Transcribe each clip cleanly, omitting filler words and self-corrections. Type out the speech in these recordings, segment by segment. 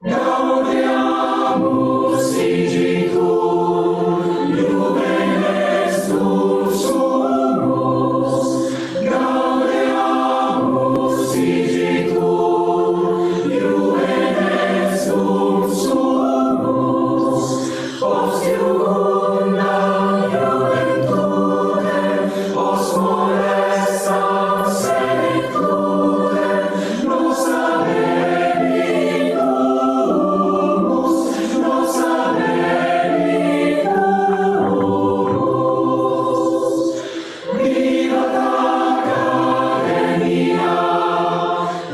Gaudeamus igitur, juvenes sumus. Gaudeamus igitur, juvenes sumus. Post iucunda juventude, post molesta senectude, nos habebitur. Vivat Academia,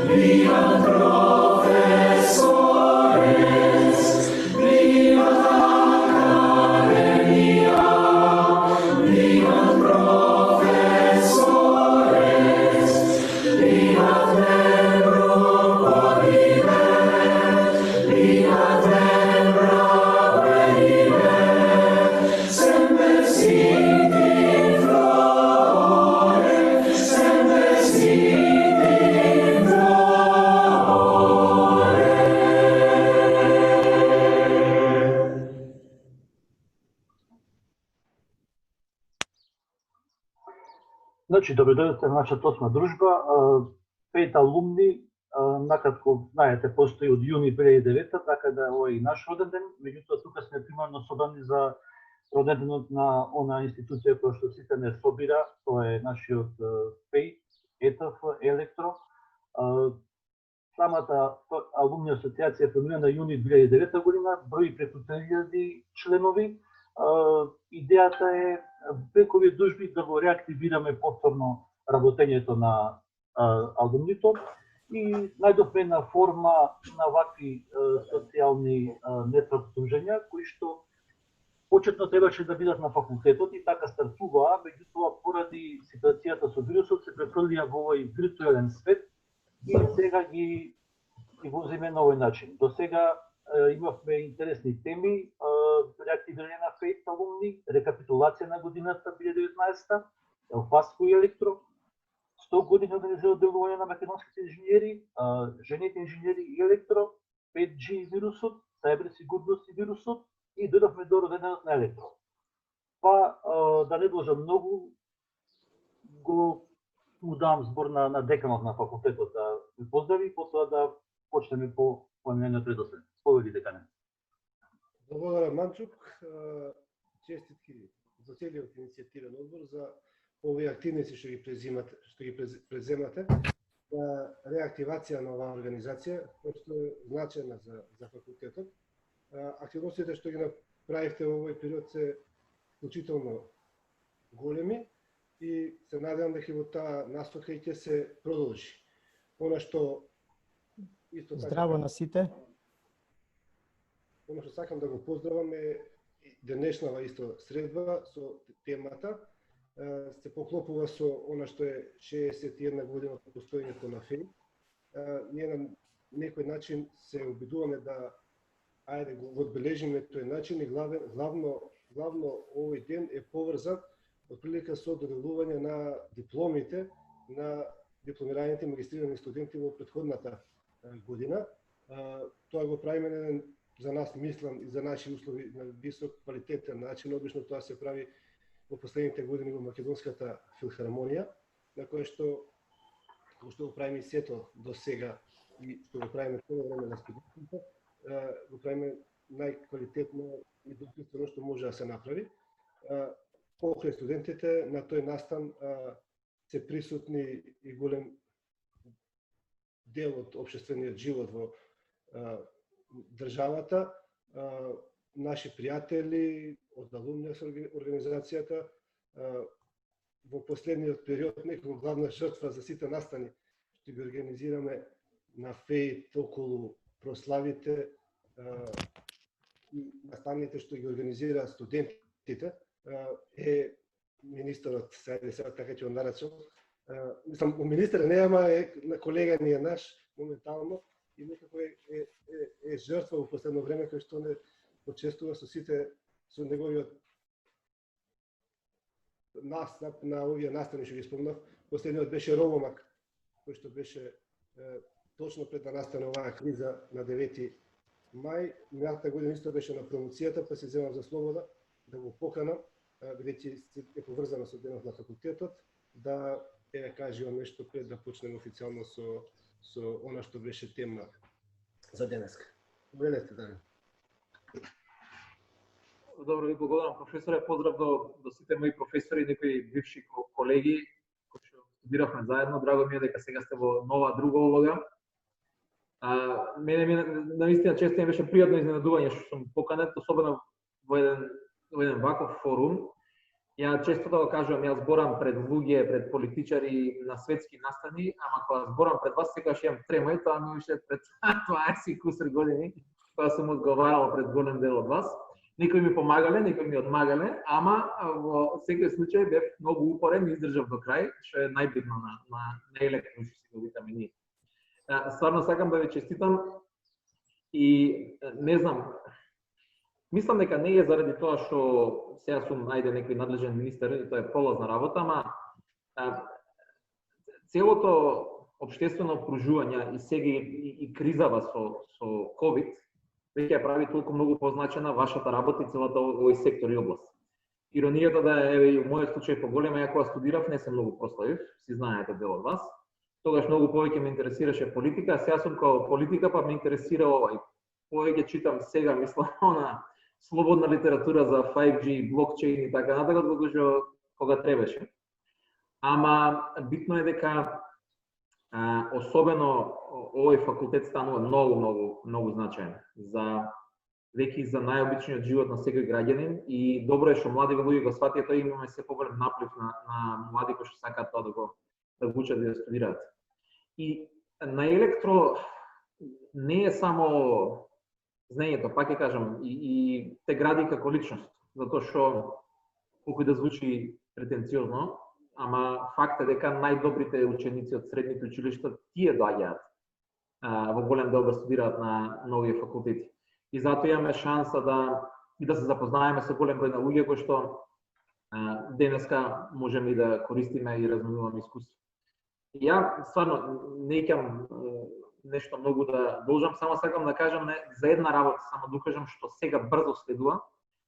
vivat professores, vivat Academia, vivat professores, vivat membrum quodivet, vivat membra quodivet, semper sit in flore, semper sit in flore. Значи, добредојдовте на нашата осма дружба. 5 алумни, накратко знаете, постои од јуни 2009, така да ова е и наш роден ден. Меѓутоа, тука сме примарно собрани за роден денот на она институција која што сите не собира, тоа е нашиот ПЕЙ, ЕТФ, Електро. Самата алумни асоциација е формирана јуни 2009 година, брои преку 3000 членови. Идејата е преку овие дружби да го реактивираме повторно работењето на алумнито и најдовме една форма на вакви социјални нетворк дружења кои што почетно требаше да бидат на факултетот и така стартуваа, меѓутоа поради ситуацијата со вирусот се префрлија во овој виртуелен свет и сега ги возиме на овој начин. До сега имавме интересни теми, реактивирање на ФЕЙТ алумни, рекапитулација на годината 2019, Елфаско и Електро, 100 години организирано делување на македонските инженери, жените инженери и Електро, 5G вирусот, сајберсигурност и вирусот и дојдовме до роденот на Електро. Па, да не должам многу, го му давам збор на деканот на факултетот да ви поздрави, потоа да почнеме по планираниот редослед. Повели декане. Благодарам, Манчук. Честитки за целиот иницијативен одбор за овие активности што ги преземате за реактивација на оваа организација, која што е значена за факултетот. Активностите што ги направивте во овој период се вклучително големи и се надевам дека во таа настока и ќе се продолжи. Она што исто така Здраво на сите. Оно што сакам да го поздравам е денешнава исто средба со темата. Се поклопува со она што е 61 година од постоењето на ФЕЙ. Ние на некој начин се обидуваме да го одбележиме тој начин и главно овој ден е поврзан отприлика со доделување на дипломите на дипломираните магистрирани студенти во претходната година. Тоа го правиме за нас, мислам, и за наши услови на висок квалитетен начин. Обично тоа се прави во последните години во Македонската филхармонија, на која што го правиме сето до сега и што го правиме цело време на студентите, го правиме најквалитетно и достојствено што може да се направи. Покрај студентите на тој настан се присутни и голем дел од општествениот живот во државата, наши пријатели од алумни организацијата. Во последниот период некоја главна жртва за сите настани што ги организираме на ФЕЙТ околу прославите и настаните што ги организира студентите е министерот, сега така ќе го наречам. Мислам, министер не, ама е колега ни е наш моментално и некако е жртва во последно време кој што не почестува со сите, со неговиот настап на овие настани што ги спомнав. Последниот беше Робомак, кој што беше точно пред да настане оваа криза на 9 мај, минатата година исто беше на промоцијата, па се земав за слобода да го поканам, бидејќи е поврзано со денот на факултетот, да кажувам нешто пред да почнеме официјално со она што беше тема за денеска. Добре, Дани. Добро ви благодарам, професоре. Поздрав до сите мои професори и некои бивши колеги кои што студиравме заедно. Драго ми е дека сега сте во нова друга улога. Мене наистина често ми беше пријатно изненадување што сум поканет, особено во еден ваков форум. Ја често да го кажувам, јас зборам пред луѓе, пред политичари на светски настани, ама кога зборам пред вас секогаш имам трема и тоа ми беше пред 20 кусур години, кога сум одговарал пред голем дел од вас. Некои ми помагале, некои ми одмагале, ама во секој случај бев многу упорен и издржав до крај, што е најбитно на електро, што си го викаме ние. Стварно сакам да ви честитам и не знам, мислам дека не е заради тоа што сега сум најде некој надлежен министер и тоа е пролазна работа, ама целото општествено обкружување и сега и кризава со COVID веќе ја прави толку многу позначена вашата работа и целата овој сектор и област. Иронијата да е, и во мојот случај поголема, ја кога студирав не се многу прославив, си знаете дел од вас. Тогаш многу повеќе ме интересираше политика, а сега сум као политика, па ме интересира овај. Повеќе читам сега, мислам, на слободна литература за 5G, блокчейн и така натаму, доколку кога требаше. Ама битно е дека особено овој факултет станува многу значаен за веќе за најобичниот живот на секој граѓанин и добро е што млади луѓе го сватија тоа, имаме се поголем наплив на млади кои што сакаат тоа да го учат и да студираат. И на електро не е само знаењето, пак ќе кажам, и те гради како личност, затоа што колку да звучи претенциозно, ама факт е дека најдобрите ученици од средните училишта тие доаѓаат во голем дел да студираат на овие факултети. И затоа имаме шанса да се запознаеме со голем број на луѓе кои што денеска можеме и да користиме и разменуваме искуство. И ја стварно не ќам нешто многу да должам, само сакам да кажам за една работа, само да кажам што сега брзо следува,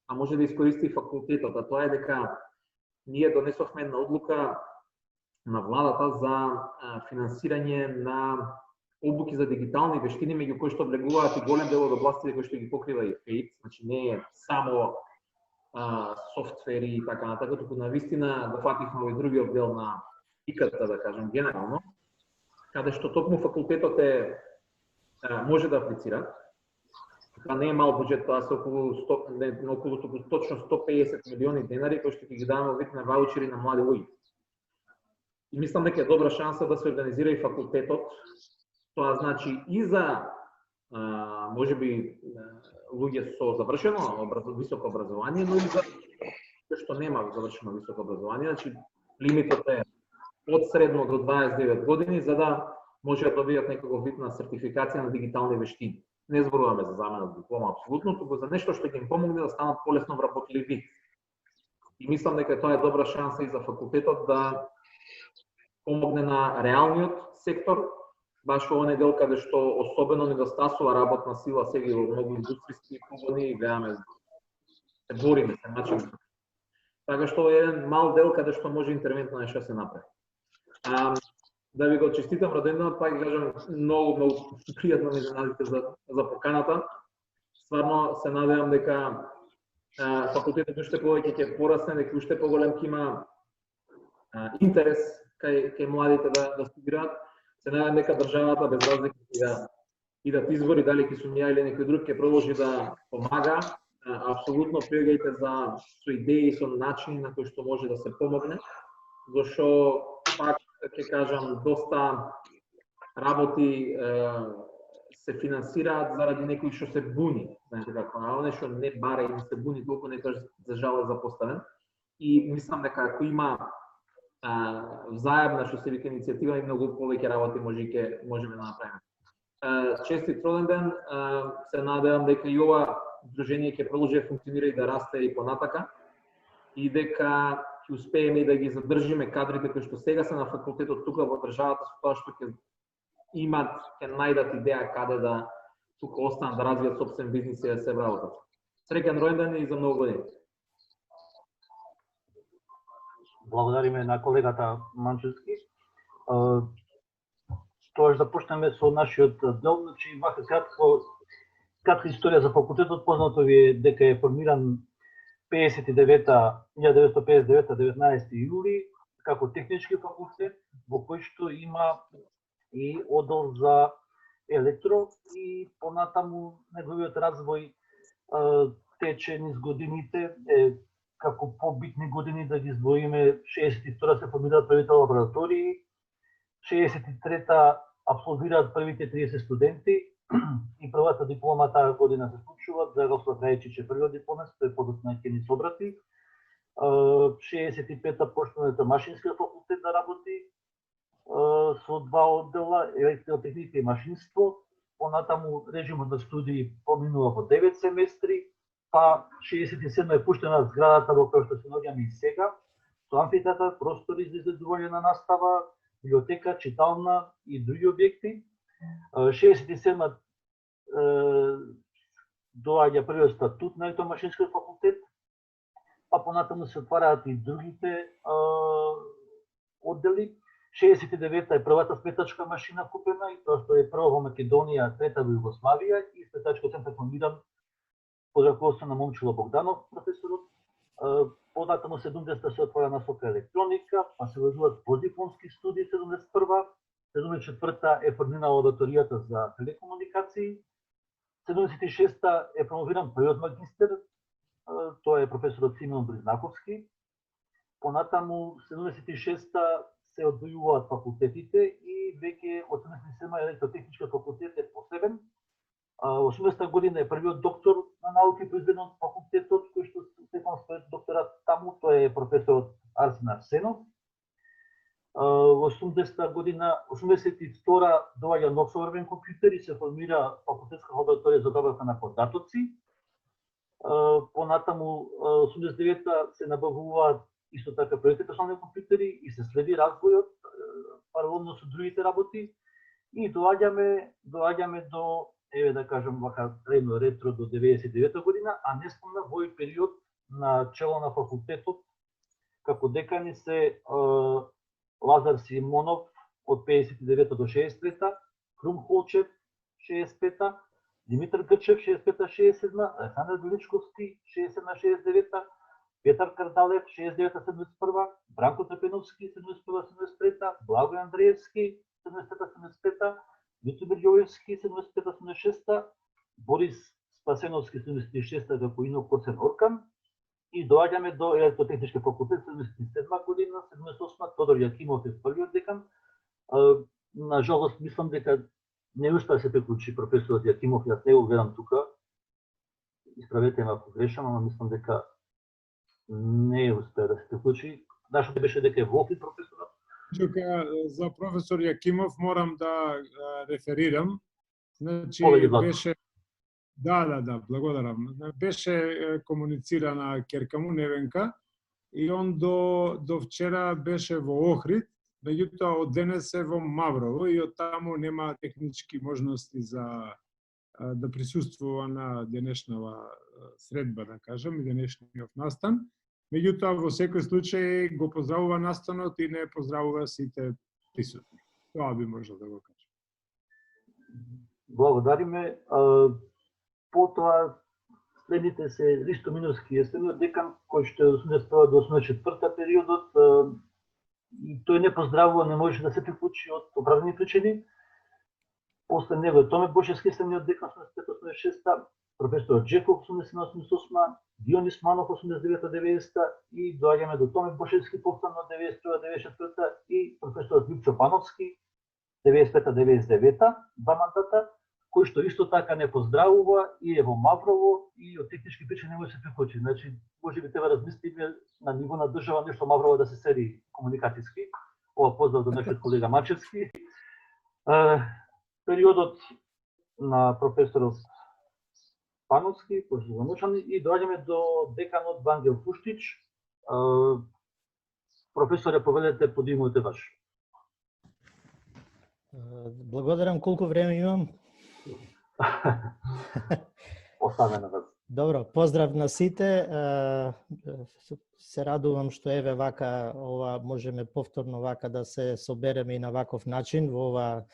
а може да искористи факултетот, а тоа е дека ние донесовме една одлука на владата за финансирање на обуки за дигитални вештини, меѓу кои што влегуваат и голем дел од областите кои што ги покрива и ФЕИП, значи не е само софтвери и така натака, туку навистина го фативме овој другиот дел на ИКТ, да кажам, генерално, каде што токму факултетот може да аплицира. Тоа не е мал буџет, тоа се околу точно 150 милиони денари кои што ќе ги даваме во вид на ваучери на млади луѓе. И мислам дека е добра шанса да се организира и факултетот. Тоа значи и за можеби луѓе со завршено високо образование, но и за кои што нема завршено високо образование, значи лимитот е од средно до 29 години, за да може да добијат некаков вид на сертификација на дигитални вештини. Не зборуваме за замена од диплома апсолутно, туку за нешто што ќе им помогне да станат полесно вработливи. И мислам дека тоа е добра шанса и за факултетот да помогне на реалниот сектор, баш во оние дел каде што особено недостасува работна сила сега во многу индустријски погони и гледаме се бориме, се мачиме. Така што е еден мал дел каде што може интервентно нешто да се направи. Да ви го честитам роденденот, пак кажам, многу пријатно ми изненадите за поканата. Стварно се надевам дека факултетот уште повеќе ќе порасне, дека уште поголем ќе има интерес кај младите да студираат. Се надевам дека државата без разлика и да избори дали ќе сум ја или некој друг ќе продолжи да помага. Апсолутно пријаѓајте со идеи, со начини на кои што може да се помогне, зашто пак ќе кажам, доста работи се финансираат заради некој што се буни, знаете како, а оне што не бара и не се буни толку некој за жал е запоставен. И мислам дека ако има взаемна што се вика иницијатива и многу повеќе работи можеме да направиме. Честит роденден, се надевам дека и ова дружение ќе продолжи да функционира и да расте и понатака и дека ќе успееме и да ги задржиме кадрите кои што сега се на факултетот тука во државата, со тоа што ќе најдат идеја каде да тука останат да развијат сопствен бизнис и да се вработат. Среќен ројнден и за многу години. Благодариме на колегата Манчевски. Тоа да почнеме со нашиот дел, значи вака кратка историја за факултетот. Познато ви е дека е формиран 1959 19. јули како технички факултет, во кој што има и одел за електро и понатаму неговиот развој тече низ годините, како побитни години да ги изброиме. 62 се формираат првите лаборатории, 63 апсолвираат првите 30 студенти и првата диплома таа година се случува за Раслав Рајчич, првиот дипломец, тој подоцна ќе ни собрати. 65-та почнува машинскиот факултет да работи со два оддела, електротехника и машинство. Понатаму режимот на студии поминува во 9 семестри, па 67 е пуштена зградата во која што се наоѓаме и сега, со амфитеатар, простори за изгледување на настава, библиотека, читална и други објекти. 67 доаѓа првиот статут на електромашинскиот факултет, па понатаму се отвараат и другите оддели. 69-та е првата сметачка машина купена и тоа што е прва во Македонија, трета во Југославија и сметачкиот центар формиран под раководство на Момчило Богданов, професорот. Понатаму 70-та се отвара насока електроника, па се владуваат подипломски студии 71-та, 74-та е формирана лабораторијата за телекомуникации, 76-та е промовиран првиот магистер, тоа е професорот Симеон Бризнаковски. Понатаму 76-та се одвојуваат факултетите и веќе 87-та електротехничкиот факултет е посебен. 80-та година е првиот доктор на науки произведен од факултетот, кој што степен својот докторат таму, тоа е професорот Арсен Арсенов. 80-та година, 82-та доаѓа нов современ компјутер и се формира факултетска лабораторија за добавка на податоци. Понатаму 89-та се набавуваат исто така првите персонални компјутери и се следи развојот паралелно со другите работи и доаѓаме до, еве да кажам вака ретро до 99-та година, а не спомна во овој период на чело на факултетот како декани се Лазар Симонов од 59-та до 63-та, Крум Холчев 65-та, Димитар Грчев 65-та 67-та, Александар Величковски 67-та 69-та, Петар Кардалев 69-та 71-та, Бранко Трпеновски 71-та 73-та, Благој Андреевски 73-та 75-та, Митомир Јовевски 75-та 76-та, Борис Спасеновски 76-та како Ино Косен Оркан и доаѓаме до електротехнички факултет 77 година, 78-та Тодор Јакимов е првиот декан. На жалост мислам дека не успеа се приклучи професорот Јакимов, јас не го гледам тука. Исправете ме ако грешам, ама мислам дека не успеа да се приклучи. Нашето беше дека е Волфи професорот. Тука за професор Јакимов морам да реферирам. Значи беше благодарам. Беше комуницирана ќерка му Невенка и он до вчера беше во Охрид, меѓутоа од денес е во Маврово и од таму нема технички можности за да присуствува на денешнава средба, да кажам, и денешниот настан. Меѓутоа, во секој случај го поздравува настанот и не поздравува сите присутни. Тоа би можел да го кажам. Благодариме. Потоа следните се Ристо Миновски е следниот декан, кој што е 81 до 84 периодот. И тој не поздравува, не можеше да се приклучи од оправдани причини. После него е Томе Бошевски, следниот декан 85-86, професор Джеков 87-88, Дионис Манов 89-90 и доаѓаме до Томе Бошевски повторно 91-94 и професор Лјупчо Пановски 95-99, два мандата, кој што исто така не поздравува и е во Маврово и од технички причини не може да се приклучи. Значи, може би треба размислиме на ниво на држава нешто Маврово да се седи комуникацијски. Ова поздрав до нашиот колега Мачевски. Периодот на професорот Пановски, кој се замучани, и доаѓаме до деканот Вангел Пуштич. Професоре, поведете, подимувате ваш. Благодарам, колку време имам? Оставаме на вас. Добро, поздрав на сите. Се радувам што еве вака ова можеме повторно вака да се собереме и на ваков начин во ова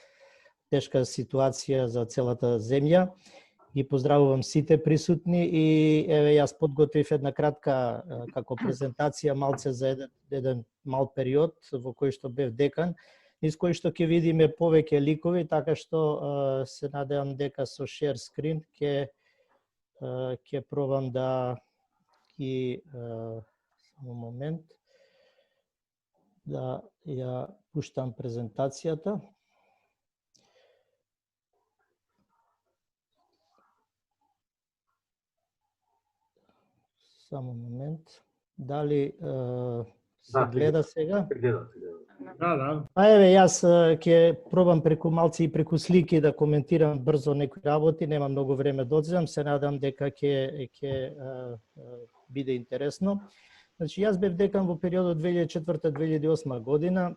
тешка ситуација за целата земја. Ги поздравувам сите присутни и еве јас подготвив една кратка како презентација малце за еден мал период во кој што бев декан, низ кој што ќе видиме повеќе ликови, така што се надевам дека со share screen ќе пробам да ги само момент да ја пуштам презентацијата. Само момент. Дали се гледа сега? Да. Па еве јас ќе пробам преку малци и преку слики да коментирам брзо некои работи, нема многу време да одземам, се надам дека ќе биде интересно. Значи јас бев декан во периодот 2004-2008 година,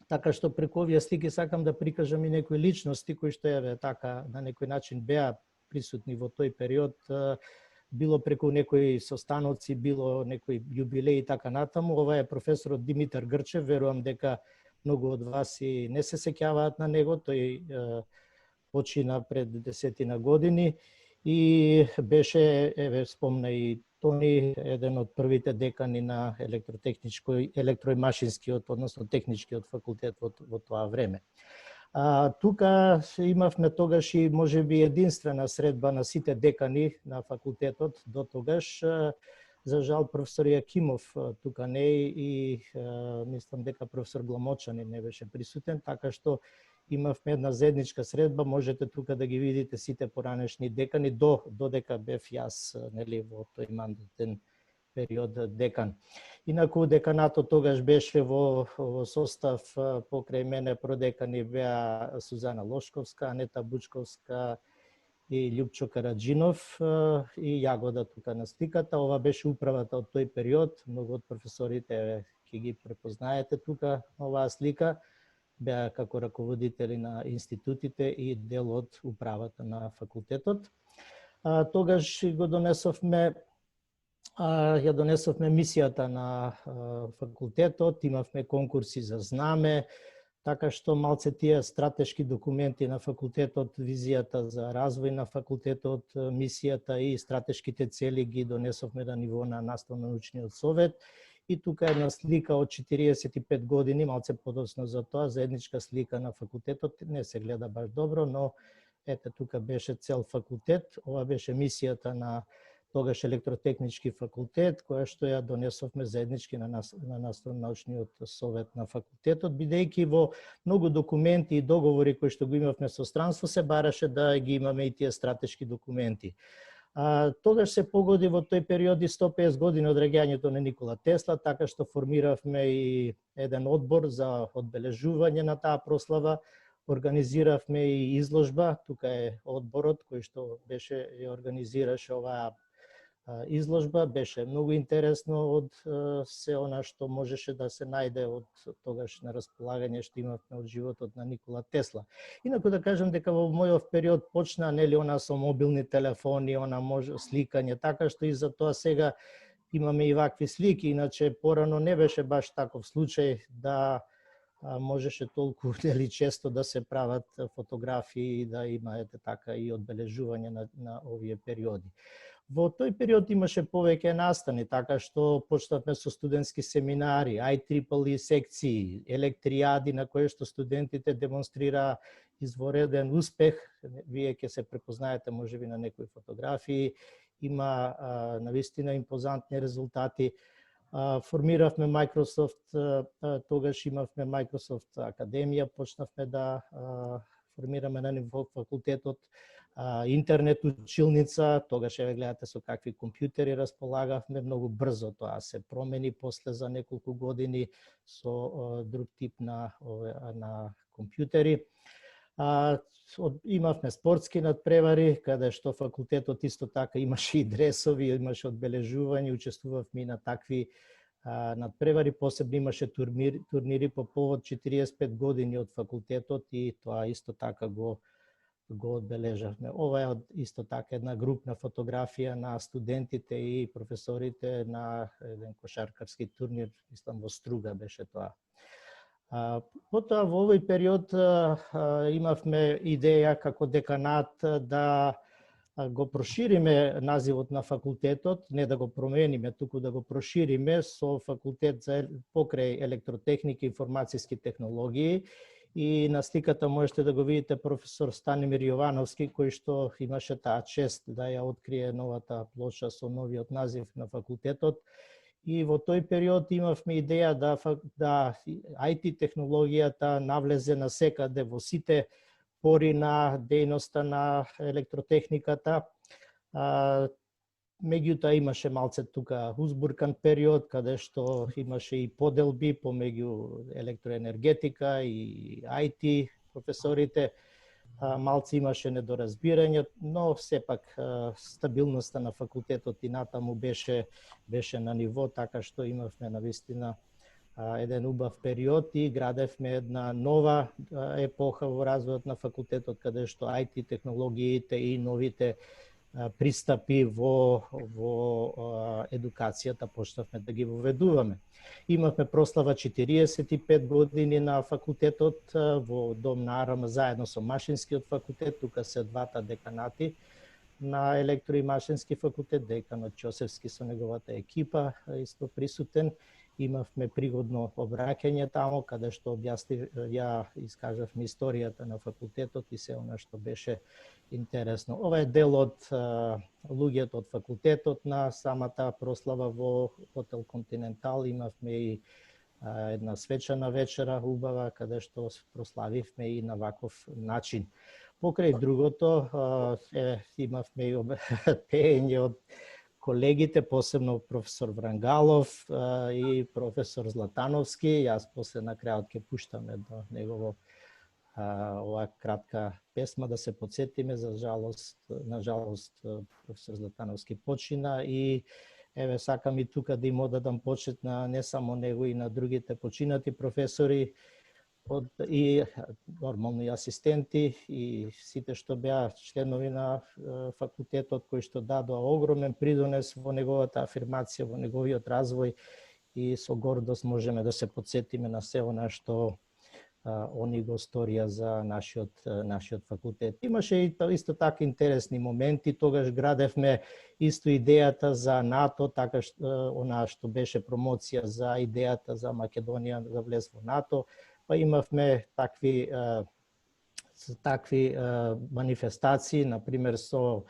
така што преку овие слики сакам да прикажам и некои личности кои што еве така на некој начин беа присутни во тој период, било преку некои состаноци, било некои јубилеи и така натаму. Ова е професорот Димитар Грчев, верувам дека многу од вас и не се сеќаваат на него, тој почина пред 10 години и беше, еве спомна и Тони, еден од првите декани на електроимашинскиот, односно техничкиот факултет во тоа време. Тука имавме тогаш и можеби единствена средба на сите декани на факултетот до тогаш. За жал професор Јакимов тука не и мислам дека професор Гламочанин не беше присутен, така што имавме една заедничка средба, можете тука да ги видите сите поранешни декани додека бев јас нели во тој мандатен период декан. Инаку деканатот тогаш беше во состав покрај мене продекани беа Сузана Лошковска, Анета Бучковска и Љупчо Караджинов и Јагода тука на сликата. Ова беше управата од тој период. Многу од професорите ќе ги препознаете тука оваа слика. Беа како раководители на институтите и дел од управата на факултетот. Тогаш го донесовме мисијата на факултетот, имавме конкурси за знаме, така што малце тие стратешки документи на факултетот, визијата за развој на факултетот, мисијата и стратешките цели ги донесовме на ниво на наставно-научниот совет. И тука една слика од 45 години, малце подоцна за тоа, заедничка слика на факултетот, не се гледа баш добро, но ете тука беше цел факултет, ова беше мисијата на тогаш електротехнички факултет, која што ја донесовме заеднички на наставно-научниот совет на факултетот, бидејќи во многу документи и договори кои што го имавме со странство се бараше да ги имаме и тие стратешки документи. Тогаш се погоди во тој период и 150 години од раѓањето на Никола Тесла, така што формиравме и еден одбор за одбележување на таа прослава, организиравме и изложба, тука е одборот кој што беше ја организираше оваа изложба, беше многу интересно од се она што можеше да се најде од тогаш на располагање што имавме од животот на Никола Тесла. Инаку да кажам дека во мојов период почна нели она со мобилни телефони, она сликање, така што и за тоа сега имаме и вакви слики, иначе порано не беше баш таков случај да можеше толку нели често да се прават фотографии и да имаете така и одбележување на овие периоди. Во тој период имаше повеќе настани, така што почнавме со студентски семинари, IEEE секции, електријади на кои што студентите демонстрираа извореден успех. Вие ќе се препознаете можеби на некои фотографии, има навистина импозантни резултати. Формиравме Microsoft, тогаш имавме Microsoft Академија, почнавме да формираме на ниво факултетот, интернет училница, тогаш еве гледате со какви компјутери располагавме, многу брзо тоа се промени после за неколку години со друг тип на компјутери. Имавме спортски надпревари, каде што факултетот исто така имаше и дресови, имаше одбележување, учествувавме и на такви надпревари, посебно имаше турнири по повод 45 години од факултетот и тоа исто така го го одбележавме. Ова е исто така една групна фотографија на студентите и професорите на еден кошаркарски турнир, мислам во Струга беше тоа. Потоа во овој период имавме идеја како деканат да го прошириме називот на факултетот, не да го промениме, туку да го прошириме со факултет за покрај електротехника и информацијски технологии. И на сликата можете да го видите професор Станимир Јовановски, кој што имаше таа чест да ја открие новата плоша со новиот назив на факултетот. И во тој период имавме идеја да IT технологијата навлезе насекаде во сите пори на дејноста на електротехниката. Меѓутоа имаше малце тука узбуркан период, каде што имаше и поделби помеѓу електроенергетика и IT професорите. Малце имаше недоразбирање, но сепак стабилноста на факултетот и натаму беше на ниво, така што имавме навистина еден убав период и градевме една нова епоха во развојот на факултетот, каде што IT технологиите и новите пристапи во едукацијата почнавме да ги воведуваме. Имавме прослава 45 години на факултетот во Дом на Арама заедно со Машинскиот факултет, тука се двата деканати на електро и машински факултет, деканот Ќосевски со неговата екипа исто присутен. Имавме пригодно обраќање таму, каде што ја искажавме историјата на факултетот и се она што беше интересно. Ова е дел од луѓето од факултетот на самата прослава во Хотел Континентал. Имавме и една свечана вечера убава, каде што прославивме и на ваков начин. Покрај другото, имавме и пеење од колегите, посебно професор Врангалов и професор Златановски. Јас после на крајот ќе пуштаме до негово ова кратка песма да се подсетиме. На жалост професор Златановски почина и еве сакам и тука да им одадам почит на не само него и на другите починати професори и нормално и асистенти и сите што беа членови на факултетот кои што дадоа огромен придонес во неговата афирмација, во неговиот развој и со гордост можеме да се подсетиме на се она што они го сторија за нашиот факултет. Имаше и исто така интересни моменти, тогаш градевме исто идејата за НАТО, така она што беше промоција за идејата за Македонија да влез во НАТО, па имавме такви манифестации, например со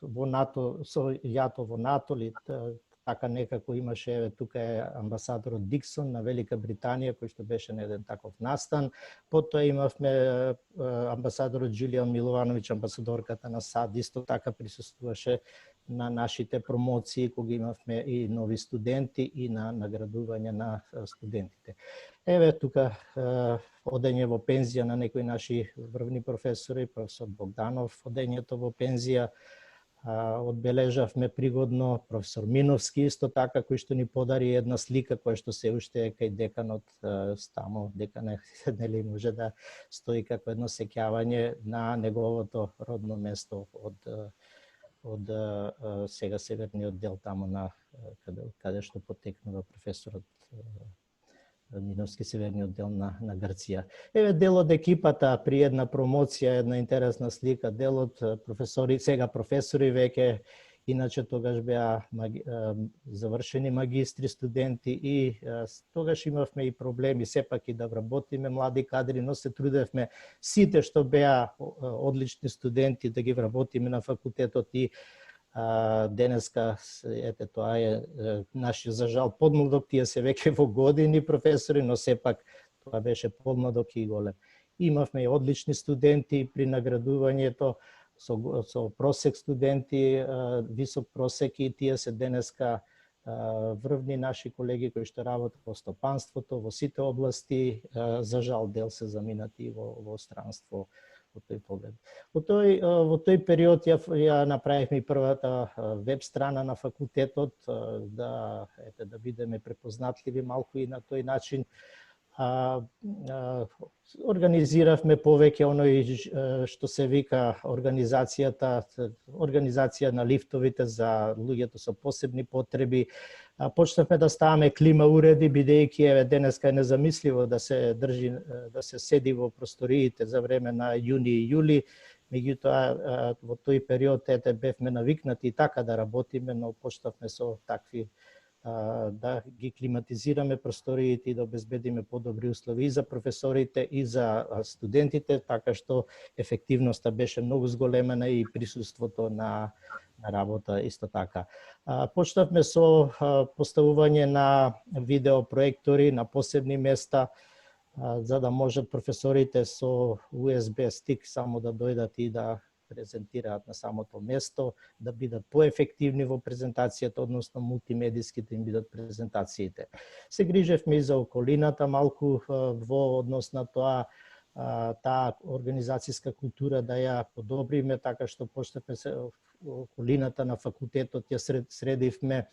во НАТО, со јато во НАТО, ли така некако имаше, тука е амбасадорот Диксон на Велика Британија, кој што беше на еден таков настан. Потоа имавме амбасадорот Џулијан Миловановиќ, амбасадорката на САД, исто така присуствуваше на нашите промоции, кога имавме и нови студенти и на наградување на студентите. Еве тука одење во пензија на некои наши врвни професори, професор Богданов, одењето во пензија, одбележавме пригодно професор Миновски исто така, кој што ни подари една слика која што се уште е кај деканот таму, деканот нели може да стои како едно сеќавање на неговото родно место од сега северниот дел таму на каде што потекнува професорот Миновски, северниот дел на Грција. Еве дел од екипата при една промоција, една интересна слика, дел од професори, сега професори веќе, иначе тогаш беа завршени магистри студенти и тогаш имавме и проблеми сепак и да вработиме млади кадри, но се трудевме сите што беа одлични студенти да ги вработиме на факултетот и денеска, ете тоа е нашиот за жал подмладок, тие се веќе во години професори, но сепак тоа беше подмладок и голем. Имавме и одлични студенти при наградувањето со просек студенти, висок просек и тие се денеска врвни наши колеги кои што работат во стопанството, во сите области, за жал дел се заминати во странство. Во тој поглед. Во тој период ја направивме и првата веб страна на факултетот, да бидеме препознатливи малку и на тој начин. Организиравме повеќе оној што се вика организација на лифтовите за луѓето со посебни потреби. Почнавме да ставаме клима уреди, бидејќи еве денеска е незамисливо да се седи во просториите за време на јуни и јули. Меѓутоа во тој период бевме навикнати и така да работиме, но почнавме со такви да ги климатизираме просториите и да обезбедиме подобри услови и за професорите и за студентите, така што ефективноста беше многу зголемена и присуството на работа исто така. Почнавме со поставување на видеопроектори на посебни места, за да можат професорите со USB стик само да дојдат и да презентираат на самото место, да бидат поефективни во презентацијата, односно мултимедијските им бидат презентациите. Се грижевме и за околината малку во однос на тоа, таа организацијска култура да ја подобриме, така што почнавме се околината на факултетот ја средивме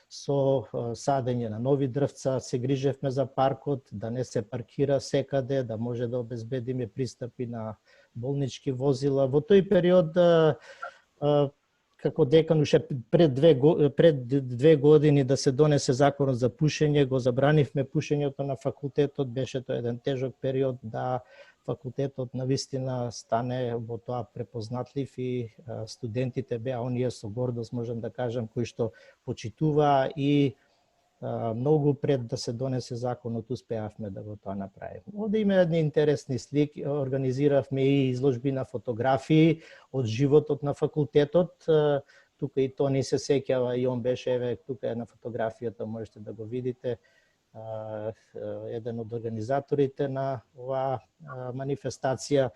со садење на нови дрвца, се грижевме за паркот, да не се паркира секаде, да може да обезбедиме пристапи на болнички возила. Во тој период, како декан, уште пред 2 години да се донесе законот за пушење, го забранивме пушењето на факултетот, беше тоа еден тежок период да факултетот навистина стане во тоа препознатлив и студентите беа оние со гордост, можам да кажам, кои што почитуваа и многу пред да се донесе законот успеавме да го тоа направиме. Овде има едни интересни слики, организиравме и изложби на фотографии од животот на факултетот. Тука и Тони се сеќава и он беше, еве, тука е на фотографијата, можете да го видите. Еден од организаторите на оваа манифестација,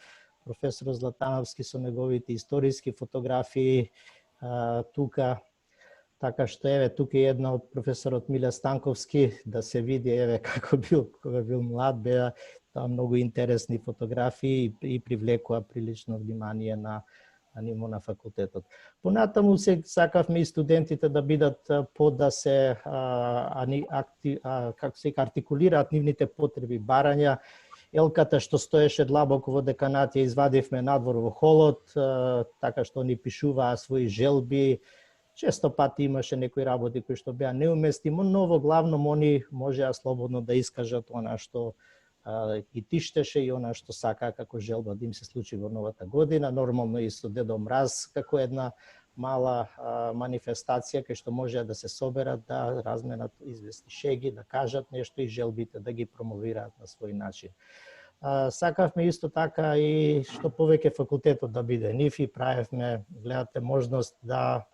професор Златановски со неговите историски фотографии тука. Така што еве тука е една од професорот Миле Станковски, да се види еве како бил кога бил млад, беа таа многу интересни фотографии и привлекува прилично внимание на ниво на факултетот. Понатаму се сакавме и студентите да бидат да се како се артикулираат нивните потреби, барања. Елката што стоеше длабоко во деканат ја извадивме надвор во холот, така што ни пишуваа свои желби. Често пати имаше некои работи кои што беа неуместни, но во главном они можеа слободно да искажат она што и тиштеше и она што сакаа како желба да им се случи во новата година. Нормално и со Дедо Мраз како една мала манифестација кај што можеа да се соберат, да разменат известни шеги, да кажат нешто и желбите да ги промовираат на свој начин. Сакавме исто така и што повеќе факултетот да биде нив и правевме, гледате, можност да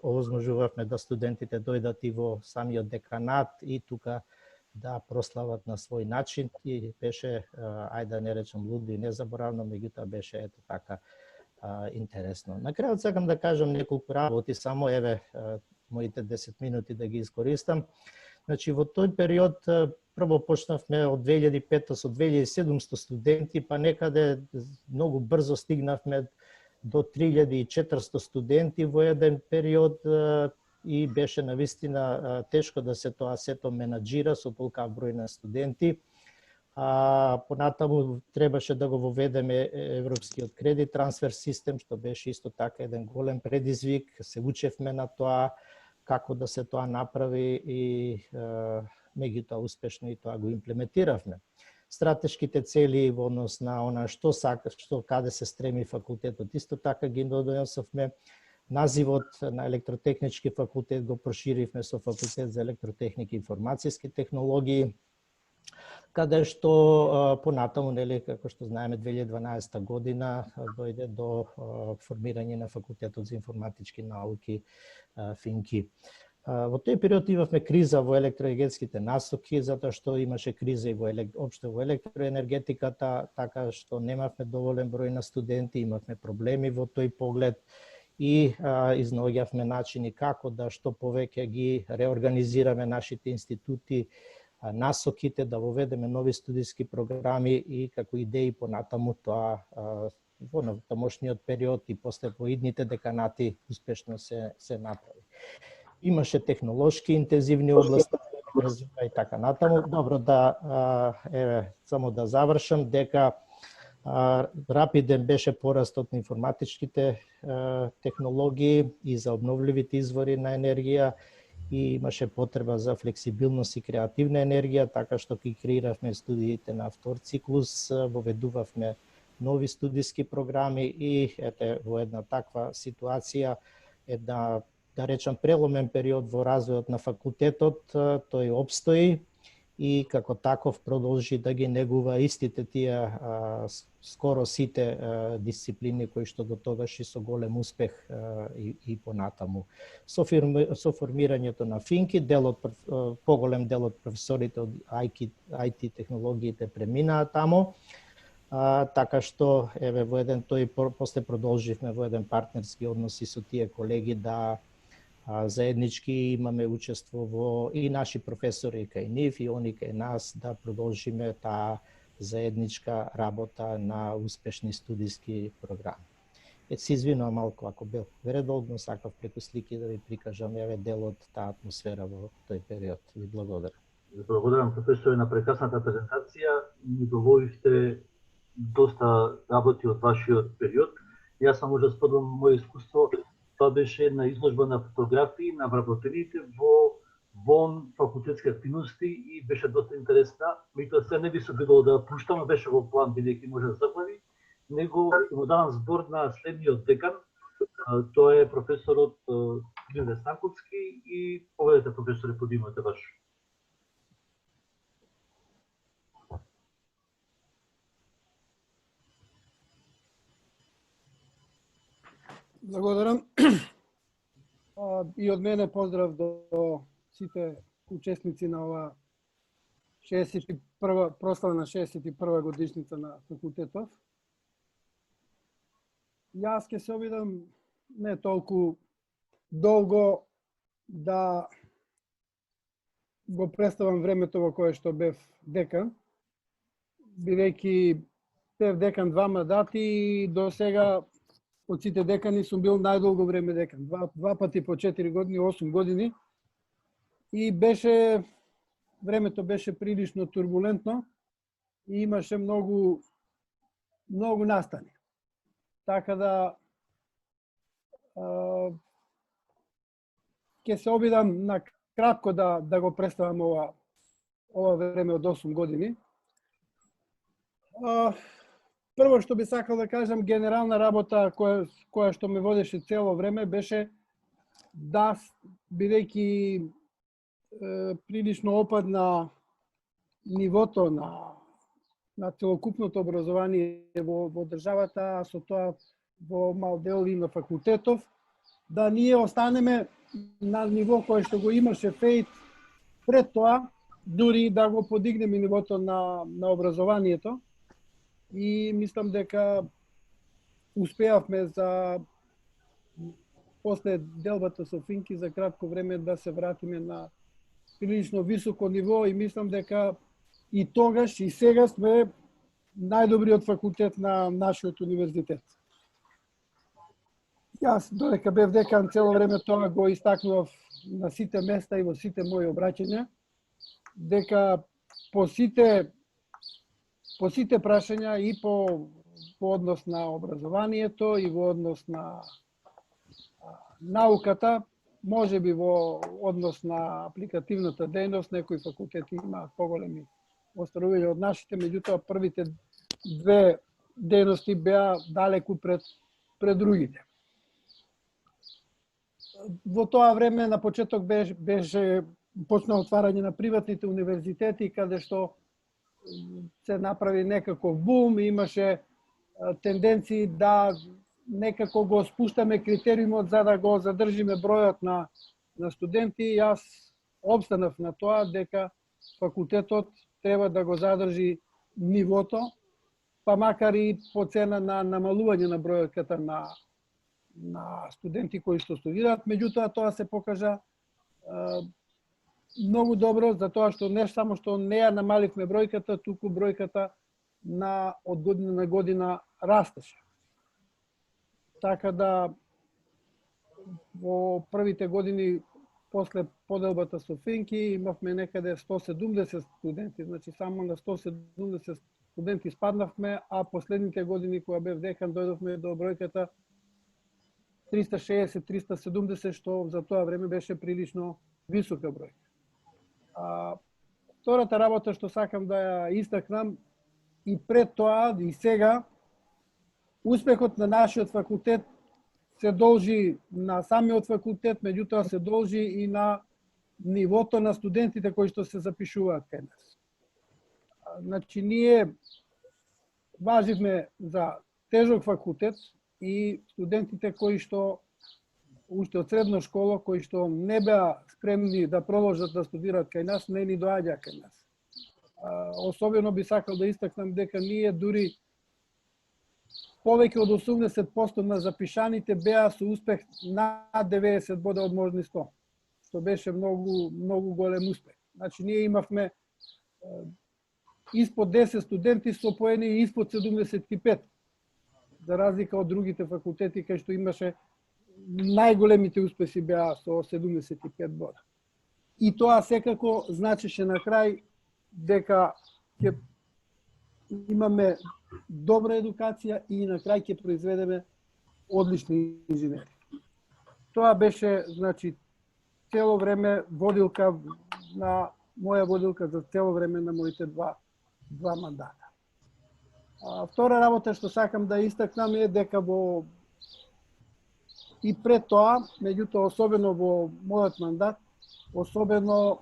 овозможувавме да студентите дојдат и во самиот деканат и тука да прослават на свој начин и беше, ајде да не речем лудо и незаборавно, меѓутоа беше ето така интересно. На крајот сакам да кажам неколку работи, само еве моите 10 минути да ги искористам. Значи во тој период прво почнавме од 2005 со 2700 студенти, па некаде многу брзо стигнавме до 3400 студенти во еден период и беше навистина тешко да се тоа сето менаџира со толкав број на студенти. Понатаму требаше да го воведеме европскиот кредит трансфер систем, што беше исто така еден голем предизвик. Се учевме на тоа како да се тоа направи и меѓутоа успешно и тоа го имплементиравме. Стратешките цели во однос на она што сака, што каде се стреми факултетот, исто така ги донесовме. Називот на електротехнички факултет го проширивме со факултет за електротехника и информацијски технологии, каде што понатаму, нели, како што знаеме, 2012 година дојде до формирање на факултетот за информатички науки ФИНКИ. Во тој период имавме криза во електроенергетските насоки, затоа што имаше криза и општо во електроенергетиката, така што немавме доволен број на студенти, имавме проблеми во тој поглед и изнаоѓавме начини како да што повеќе ги реорганизираме нашите институти, насоките, да воведеме нови студиски програми и како идеи понатаму тоа во тамошниот период и после во идните деканати успешно се направи. Имаше технолошки интензивни области, развива и така натаму. Добро, да еве само да завршам дека рапиден беше порастот на информатичките технологии и за обновливите извори на енергија и имаше потреба за флексибилност и креативна енергија, така што ги креиравме студиите на втор циклус, воведувавме нови студиски програми и ете во една таква ситуација, една да речам преломен период во развојот на факултетот, тој обстои и како таков продолжи да ги негува истите тие скоро сите дисциплини кои што до тогаш и со голем успех и понатаму. Со формирањето на Финки, поголем дел од професорите од IT технологиите преминаа таму, така што еве во еден после продолживме во еден партнерски односи со тие колеги да заеднички имаме учество во и наши професори кај нив и они кај нас да продолжиме таа заедничка работа на успешни студиски програми. Се извинувам малку ако бил предолг, но сакав преку слики да ви прикажам еве дел од таа атмосфера во тој период. Ви благодарам. Благодарам професоре на прекрасната презентација. Ни доволихте доста работи од вашиот период. Јас само да споделам моје искуство. Тоа беше една изложба на фотографии на вработените вон факултетски активности и беше доста интересна. Меѓутоа се не би се било да пуштам, беше во план бидејќи може да заглави, него му давам збор на следниот декан. Тоа е професорот Илије Станковски и поведете професоре под името ваше. Благодарам. И од мене поздрав до сите учесници на ова 61 прослава на 61 годишница на факултетов. Јас ќе се обидам не толку долго да го представам времето во кое што бев декан, бидејќи бев декан 2 мандати и до сега од сите декани сум бил најдолго време декан. Два пати по 4 години, 8 години. И времето беше прилично турбулентно и имаше многу настани. Така да ќе се обидам на кратко да го представам ова време од 8 години. Прво што би сакал да кажам, генерална работа која што ме водеше цело време беше да, бидејќи прилично опад на нивото на целокупното образование во државата, а со тоа во мал дел и на факултетов, да ние останеме на ниво кое што го имаше ФЕИТ пред тоа, дури да го подигнеме нивото на образованието. И мислам дека успеавме после делбата со Финки за кратко време да се вратиме на прилично високо ниво и мислам дека и тогаш и сега сме најдобриот факултет на нашиот универзитет. Јас додека бев декан цело време тоа го истакнував на сите места и во сите мои обраќања, дека по сите прашања и по однос на образованието и во однос на науката, може би во однос на апликативната дејност, некои факултети имаат поголеми остварувања од нашите, меѓутоа првите две дејности беа далеку пред другите. Во тоа време на почеток беше почна отварање на приватните универзитети, каде што се направи некаков бум, имаше тенденции да некако го спуштаме критериумот за да го задржиме бројот на студенти. Јас обстанав на тоа дека факултетот треба да го задржи нивото, па макар и по цена на намалување на бројката на студенти кои што студираат. Меѓутоа тоа се покажа многу добро, затоа што не само што не ја намаливме бројката, туку бројката од година на година растеше. Така да во првите години после поделбата со Фенки имавме некаде 170 студенти, значи само на 170 студенти спаднавме, а последните години кога бев декан дојдовме до бројката 360-370, што за тоа време беше прилично висока бројка. Втората работа што сакам да ја истакнам, и пред тоа и сега, успехот на нашиот факултет се должи на самиот факултет, меѓутоа се должи и на нивото на студентите кои што се запишуваат кај нас. Значи, ние важивме за тежок факултет и студентите кои што уште од средна школа, кои што не беа спремни да продолжат да студираат кај нас, не ни доаѓа кај нас. Особено би сакал да истакнам дека ние дури повеќе од 80% на запишаните беа со успех над 90 бода од можни 100, што беше многу голем успех. Значи, ние имавме испод 10 студенти со поени испод 75, за разлика од другите факултети кај што имаше најголемите успеси беа со 75 бода. И тоа секако значеше на крај дека ќе имаме добра едукација и на крај ќе произведеме одлични инженери. Тоа беше, значи, цело време водилка на моја водилка за цело време на моите два мандата. Втора работа што сакам да истакнам е дека и пред тоа, меѓутоа особено во мојот мандат, особено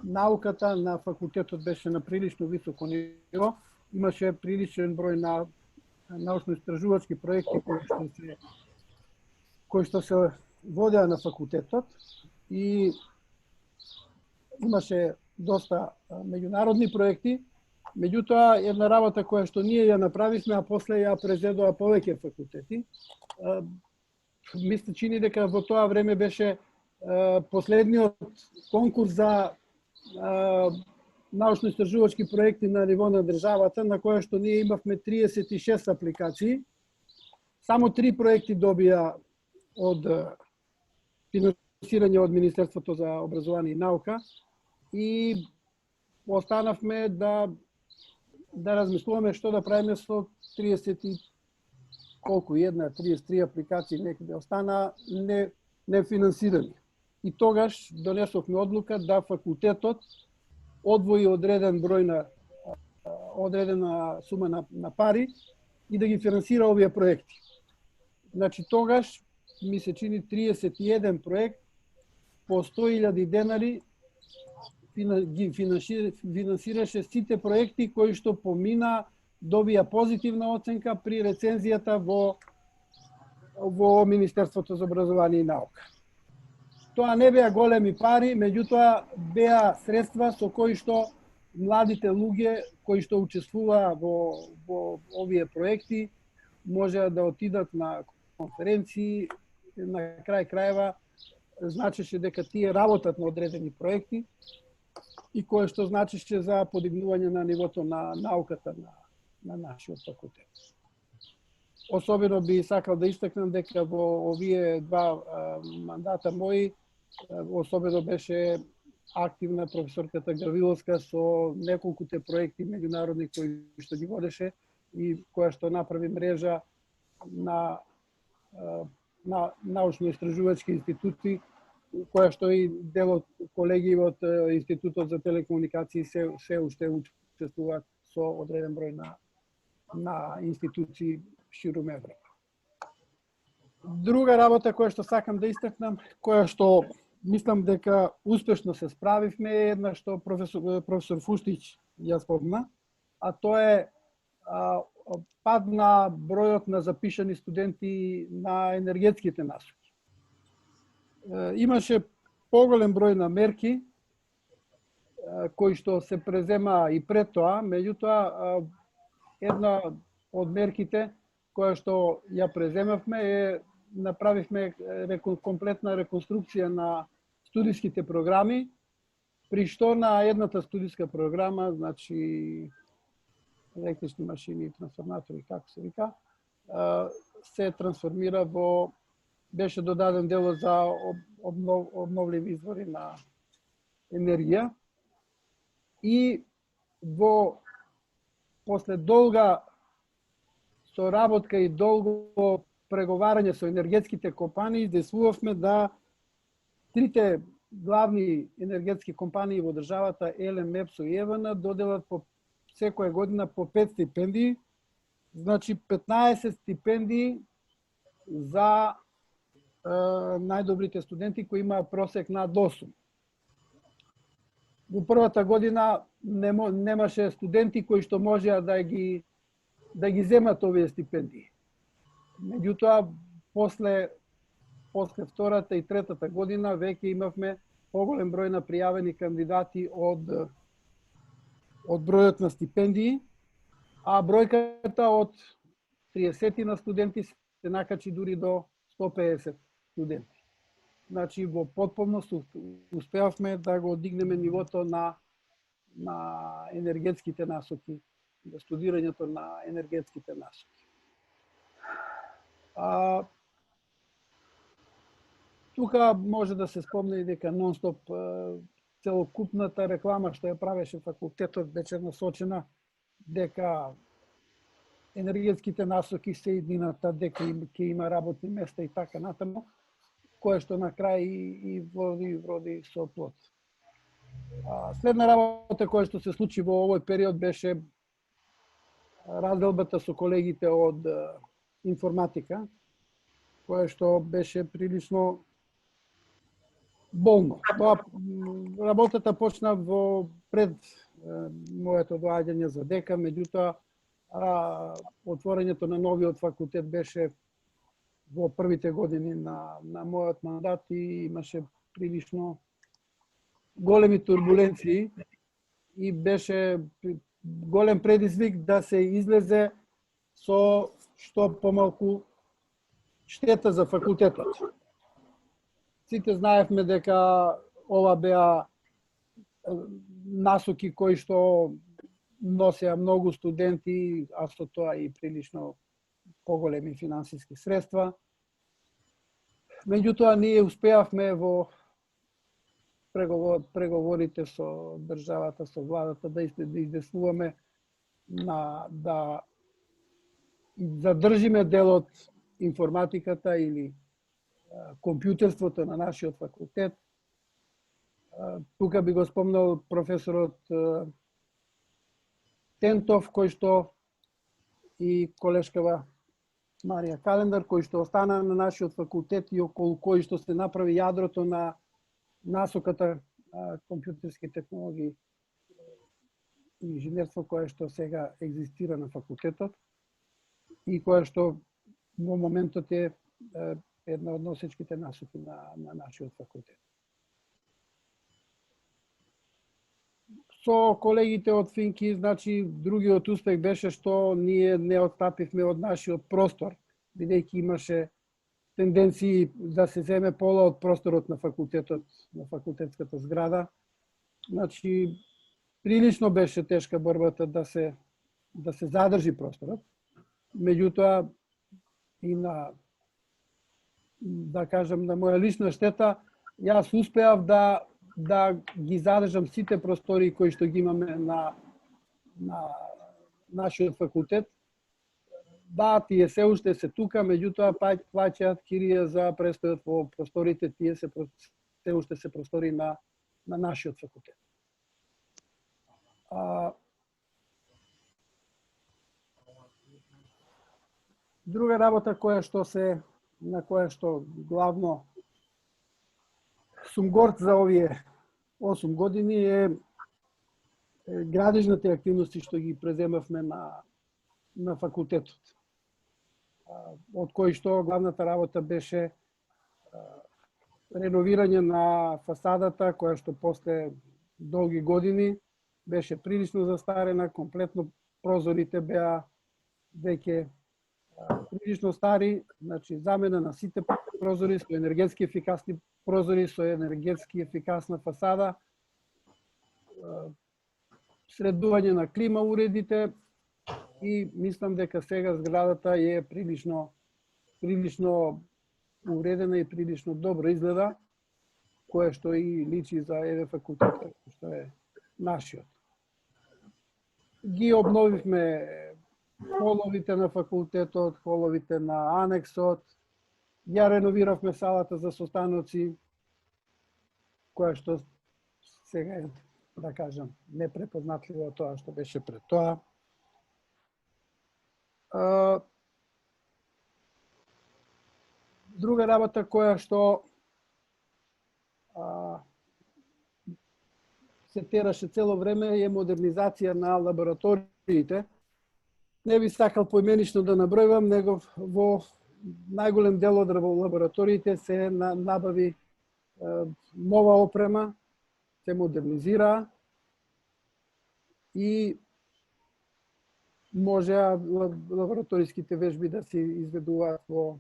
науката на факултетот беше на прилично високо ниво. Имаше приличен број на научно-истражувачки проекти кои што се водеа на факултетот и имаше доста меѓународни проекти. Меѓутоа, една работа која што ние ја направивме, а после ја презедоа повеќе факултети, мисля, чини дека во тоа време беше последниот конкурс за научно-истражувачки проекти на ниво на државата, на која што ние имавме 36 апликации. Само 3 проекти добија од финансирање од Министерството за образование и наука и останавме да размислуваме што да правиме со 33 апликации некаде остана нефинансирани. И тогаш донесовме одлука да факултетот одвои одредена сума на пари и да ги финансира овие проекти. Значи тогаш ми се чини 31 проект по 100.000 денари ги финансираше сите проекти кои што помина, добија позитивна оценка при рецензијата во Министерството за образование и наука. Тоа не беа големи пари, меѓутоа беа средства со кои што младите луѓе кои што учествуваа во овие проекти можеа да отидат на конференции, на крај крајва значеше дека тие работат на одредени проекти и кое што значеше за подигнување на нивото на науката на нашиот факултет. Особено би сакал да истакнам дека во овие два мандата мои особено беше активна професорката Гавриловска со неколкуте проекти меѓународни кои што ги водеше и која што направи мрежа на научно-истражувачки институти, која што и дел од колеги од Институтот за телекомуникации се уште учествуваат со одреден број на институции ширум Европа. Друга работа која што сакам да истакнам, која што мислам дека успешно се справивме е една што професор Фуштич ја спомна, а тоа е пад на бројот на запишани студенти на енергетските насоки. Имаше поголем број на мерки кои што се презема и пред тоа, меѓутоа една од мерките која што ја преземавме е направивме комплетна реконструкција на студиските програми, при што на едната студиска програма, значи електрични машини и трансформатори, како се вика, се трансформира беше додаден делот за обновливи извори на енергија. И после долга соработка и долго преговарање со енергетските компании, издействувавме да трите главни енергетски компании во државата, ЕЛЕМ, ЕПСО и ЕВН, доделат по секоја година по 5 стипендии, значи 15 стипендии за најдобрите студенти кои имаат просек над 8. Во првата година немаше студенти кои што можеа да ги земат овие стипендии. Меѓутоа, после втората и третата година веќе имавме поголем број на пријавени кандидати од бројот на стипендии, а бројката од 30 на студенти се накачи дури до 150 студенти. Значи, во потполност успеавме да го дигнеме нивото на енергетските насоки, на студирањето на енергетските насоки. Тука може да се спомне и дека нон-стоп целокупната реклама што ја правеше факултетот беше насочена дека енергетските насоки се иднината, дека ќе има работни места и така натаму, кое што на крај и води со плод. Следна работа која што се случи во овој период беше разделбата со колегите од информатика, кое што беше прилично болно. Работата почна пред моето доаѓање за дека, меѓутоа отворањето на новиот факултет беше во првите години на мојот мандат и имаше прилично големи турбуленции и беше голем предизвик да се излезе со што помалку штета за факултетот. Сите знаевме дека ова беа насоки кои што носеа многу студенти, а со тоа и прилично поголеми финансиски средства. Меѓутоа, ние успеавме во преговорите со државата, со владата, да издействуваме да задржиме дел од информатиката или компјутерството на нашиот факултет. Тука би го спомнал професорот Тентов, кој што и колешкава Марија Календар, кој што остана на нашиот факултет и околу кој што се направи јадрото на насоката компјутерски технологии и инженерство, кое што сега екзистира на факултетот и кое што во моментот е една од носечките насоки на нашиот факултет. Со колегите од Финки, значи, другиот успех беше што ние не отстапивме од нашиот простор, бидејќи имаше тенденции да се земе пола од просторот на факултетот, на факултетската зграда. Значи, прилично беше тешка борбата да се задржи просторот. Меѓутоа, и да кажам, на моја лична штета, јас успеав да ги задржам сите простори кои што ги имаме на нашиот факултет. Да, тие се уште се тука, меѓутоа плаќаат кирија за престојот во просторите, тие се уште се простори на нашиот факултет. Друга работа на која што главно сум горд за овие 8 години е градежните активности што ги преземавме на факултетот. Од кои што главната работа беше реновирање на фасадата, која што после долги години беше прилично застарена, комплетно прозорите беа веќе прилично стари, значи замена на сите прозори со енергетски ефикасни прозори, со енергетски ефикасна фасада, средување на клима уредите и мислам дека сега зградата е прилично уредена и прилично добро изгледа. кое што и личи за еден факултет како што е нашиот. Ги обновивме холовите на факултетот, холовите на анексот, ја реновиравме салата за состаноци, која што сега е, да кажам, непрепознатливо тоа што беше пред тоа. Друга работа која што се тераше цело време е модернизација на лабораториите. Не би сакал поименично да набројувам, него во најголем дел од лабораториите се набави нова опрема, се модернизира и можеа лабораториските вежби да се изведуваат во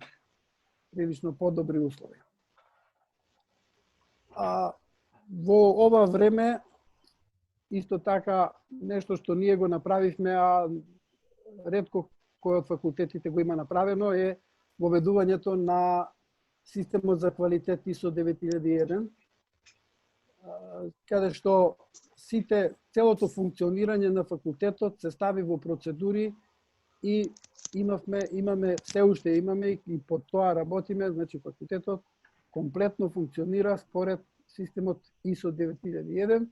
прилично подобри услови. Во ова време, исто така, нешто што ние го направивме, а ретко кој од факултетите го има направено, е воведувањето на системот за квалитет ISO 9001, каде што целото функционирање на факултетот се стави во процедури и се уште имаме и по тоа работиме, значи факултетот комплетно функционира според системот ISO 9001,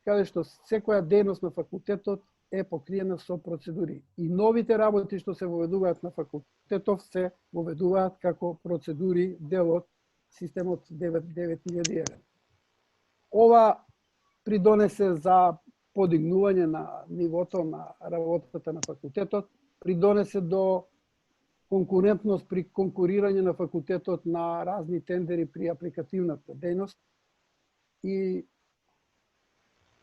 каде што секоја дејност на факултетот е покриена со процедури. И новите работи што се воведуваат на факултетов се воведуваат како процедури дел од системот 9001. Ова придонесе за подигнување на нивото на работата на факултетот, придонесе до конкурентност при конкурирање на факултетот на разни тендери при апликативната дејност. И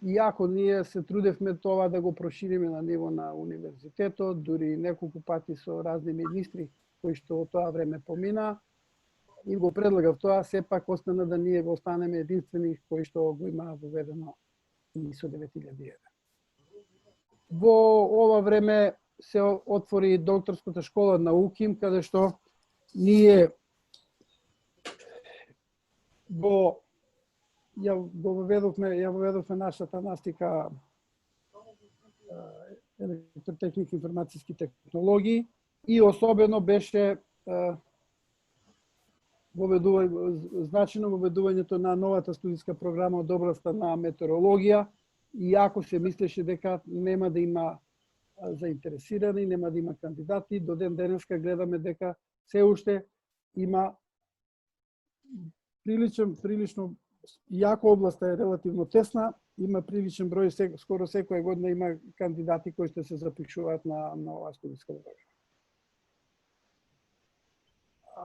иако ние се трудевме тоа да го прошириме на ниво на универзитетот, дури неколку пати со разни министри кои што во тоа време помина, и го предлагав тоа, сепак остана да ние го останеме единствени кои што го имаа воведено ISO 9001. Во ова време се отвори докторската школа на УКИМ, каде што ние ја воведовме нашата настика електротехника и информацијски технологии и особено беше значено воведувањето на новата студиска програма од областа на метеорологија, иако се мислеше дека нема да има заинтересирани, нема да има кандидати, до ден денеска гледаме дека се уште има прилично, иако областа е релативно тесна, има приличен број, скоро секоја година има кандидати кои што се запишуваат на оваа студиска програма.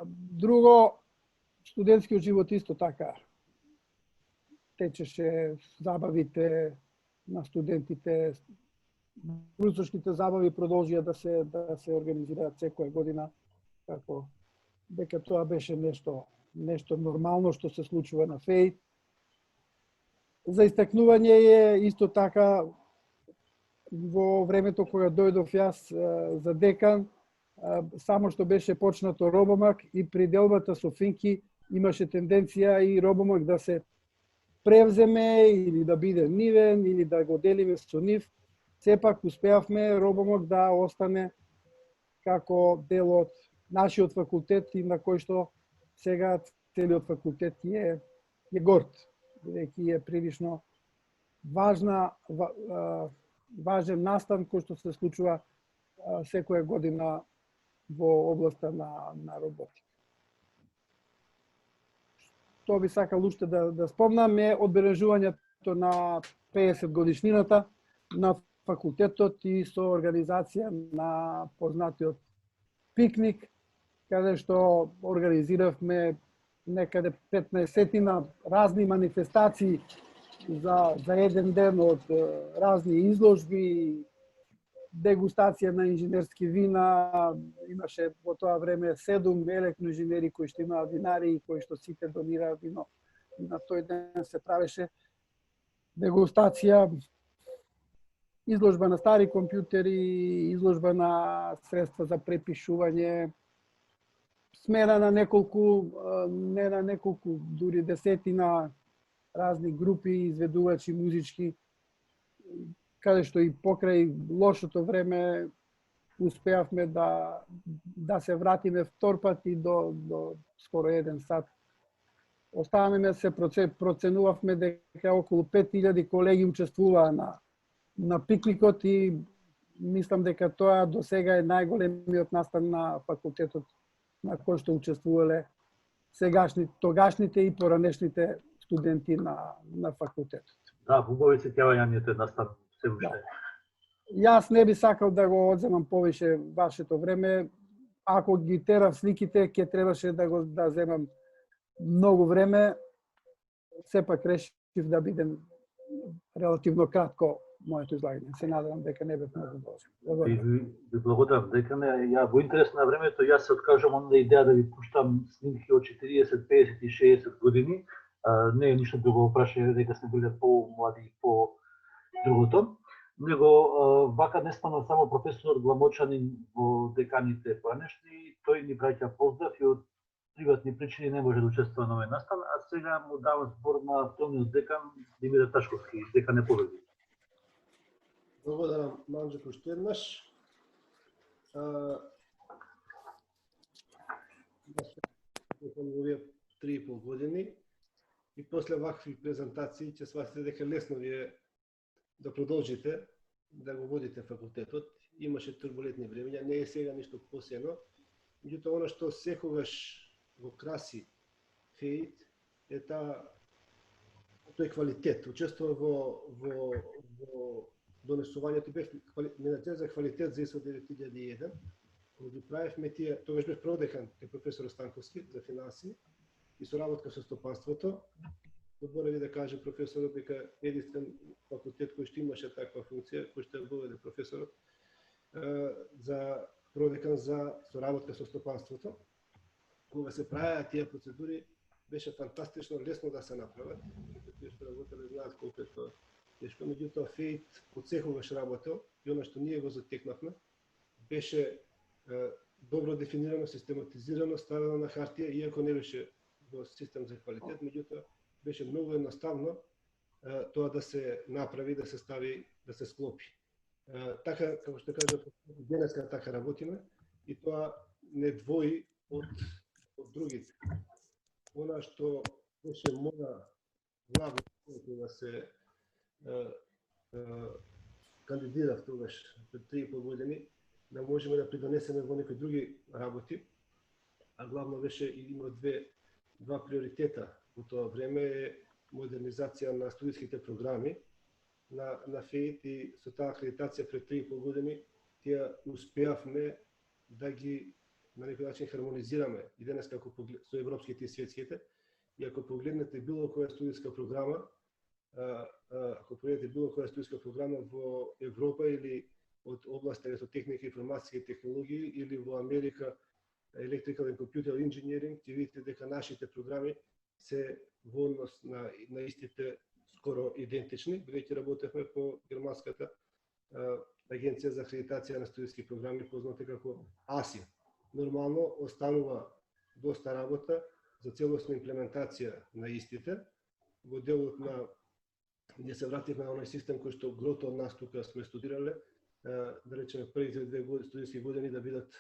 Друго, студентскиот живот исто така течеше, забавите на студентите, русошките забави продолжија да се организираат секоја година, како дека тоа беше нешто нормално што се случува на ФЕИ. За истакнување е исто така во времето кога дојдов јас за декан, само што беше почнато Робомак и при делбата со Финки имаше тенденција и Робомак да се превземе или да биде нивен или да го делиме со нив. Сепак успеавме Робомак да остане како дел од нашиот факултет и на кој што сега целиот факултет е горд, бидејќи е прилично важен настан кој што се случува секоја година во областа на роботика. Што би сакал уште да спомнам е одбележувањето на 50 годишнината на факултетот и со организација на познатиот пикник, каде што организиравме некаде 15 разни манифестации за еден ден од разни изложби, дегустација на инженерски вина, имаше во тоа време 7 електроинженери кои што имаа винари, кои што сите донираа вино. На тој ден се правеше дегустација, изложба на стари компјутери, изложба на средства за препишување, смена на неколку, не на неколку, дури десетина разни групи, изведувачи музички, каде што и покрај лошото време успеавме да се вратиме втор пат и до скоро 1 сат. Останаме се проценувавме дека околу 5000 колеги учествуваа на пикникот и мислам дека тоа до сега е најголемиот настан на факултетот на кој што учествувале тогашните и поранешните студенти на факултетот. Да, убави сеќавања ни од настан се уште. Јас не би сакал да го одземам повише вашето време. Ако ги терав сликите, ќе требаше да земам многу време. Сепак решив да бидем релативно кратко моето излагање. Се надевам дека не бев многу должен. Ви благодарам. Дека ја во интерес на времето јас се откажам од идеја да ви пуштам снимки од 40, 50 и 60 години. Не е ништо друго прашање дека сме биле по-млади и по другото. Него вака не стана само професорот Гламочанин во деканите поранешни, тој ни праќа поздрав и од приватни причини не може да учествува на овој настан, а сега му дава збор на актуелниот декан Димитар Ташковски, декан не победи. Благодарам, Манџо, уште еднаш. Овие 3,5 години и после вакви презентации ќе сватите дека лесно ви е да продолжите да го водите факултетот. Имаше турбулентни времења, не е сега ништо посебно. Меѓутоа, она што секогаш го краси ФЕИТ е тој квалитет. Учествува во донесувањето, бев менатер за квалитет за ИСО 9001. Кога ги правевме тие, тогаш бев продекан кај професор Станковски за финанси и соработка со стопанството. Заборави да каже професорот дека единствен факултет кој што имаше таква функција, кој што го води професорот за продекан за соработка со стопанството. Кога се правеа тие процедури, беше фантастично лесно да се направат. Тие што работеле знаат колку е тоа тешко, меѓутоа ФЕИТ од секогаш работел и она што ние го затекнавме беше добро дефинирано, систематизирано, ставено на хартија, иако не беше во систем за квалитет, меѓутоа беше многу едноставно тоа да се направи, да се стави, да се склопи. Така, како што кажа, денеска така работиме и тоа не двои од другите. Она што беше моја главна да се кандидирав тогаш пред 3,5 години, да можеме да придонесеме во некои други работи, а главно беше и има два приоритета во тоа време е модернизација на студентските програми на ФЕИТ и со таа акредитација пред 3,5 години тие успеавме да ги на некој начин хармонизираме и денес како со европските и светските. И ако погледнете било која студентска програма, во Европа или од област електротехника, информатска и технологии или во Америка Electrical and Computer Engineering, ќе видите дека нашите програми се во однос на истите скоро идентични, бидејќи работевме по германската агенција за акредитација на студентски програми, позната како АСИ. Нормално останува доста работа за целосна имплементација на истите. Во делот на ние се вративме на оној систем кој што грото од нас тука сме студирале, да речеме првите 2 студентски години да бидат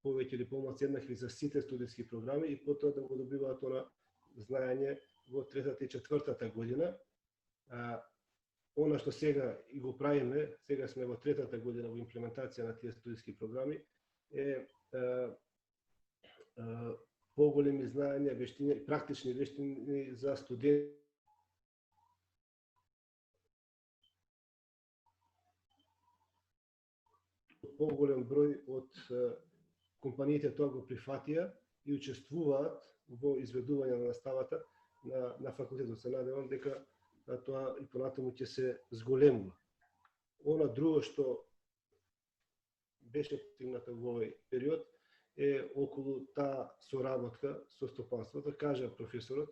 повеќе или помалку еднакви за сите студентски програми и потоа да го добиваат она знаење во 3-та и 4-та година. Она што сега и го правиме, сега сме во 3-та година во имплементација на тие студентски програми, е поголеми знаења, вештини, практични вештини за студенти. Поголем број од компаниите тоа го прифатија и учествуваат во изведување на наставата на факултетот. Се надевам дека тоа и понатаму ќе се зголемува. Она друго што беше постигнато во овој период е околу таа соработка со стопанството, кажа професорот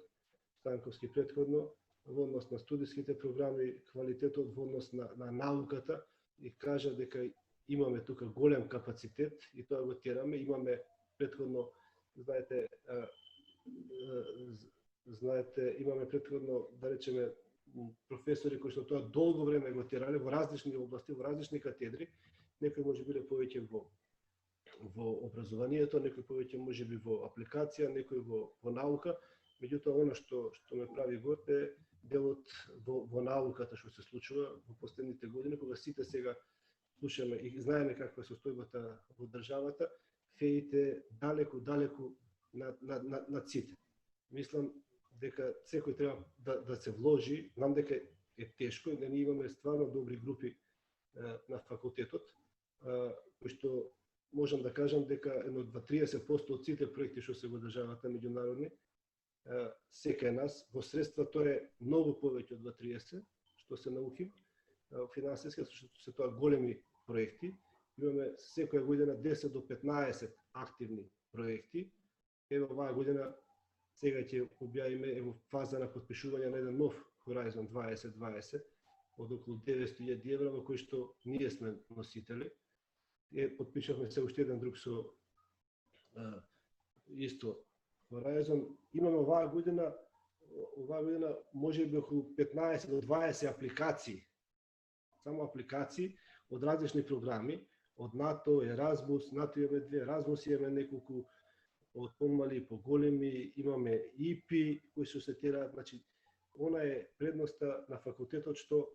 Станковски претходно, во однос на студиските програми, квалитетот во однос на науката и кажа дека имаме тука голем капацитет и тоа го тераме, имаме претходно, знаете, имаме претходно, да речеме, професори кои што тоа долго време го терале во различни области, во различни катедри, некои може биле повеќе во образованието, некои повеќе може би во апликација, некои во наука, меѓутоа она што ме прави горд е делот во науката што се случува во последните години, кога сите сега слушаме и знаеме каква е состојбата во државата, феите далеку над сите. Мислам дека секој треба да се вложи, знам дека е тешко, да ние имаме стварно добри групи на факултетот, кои што можам да кажам дека едно 30% од сите проекти што се во државата меѓународни се кај нас, во средства тоа е многу повеќе од 30, што се научим, финансиски, што се тоа големи проекти. Имаме секоја година 10 до 15 активни проекти. Ево оваа година сега ќе објавиме во фаза на потпишување на еден нов Horizon 2020 од околу 900.000 евра, во кој што ние сме носители. Потпишавме се уште еден друг со исто Horizon. Имаме оваа година може би околу 15 до 20 апликации, само апликации од различни програми, од НАТО, Erasmus, НАТО имаме 2, Erasmus имаме неколку, од помали и поголеми, имаме ИПИ кои се тираат, значи она е предноста на факултетот што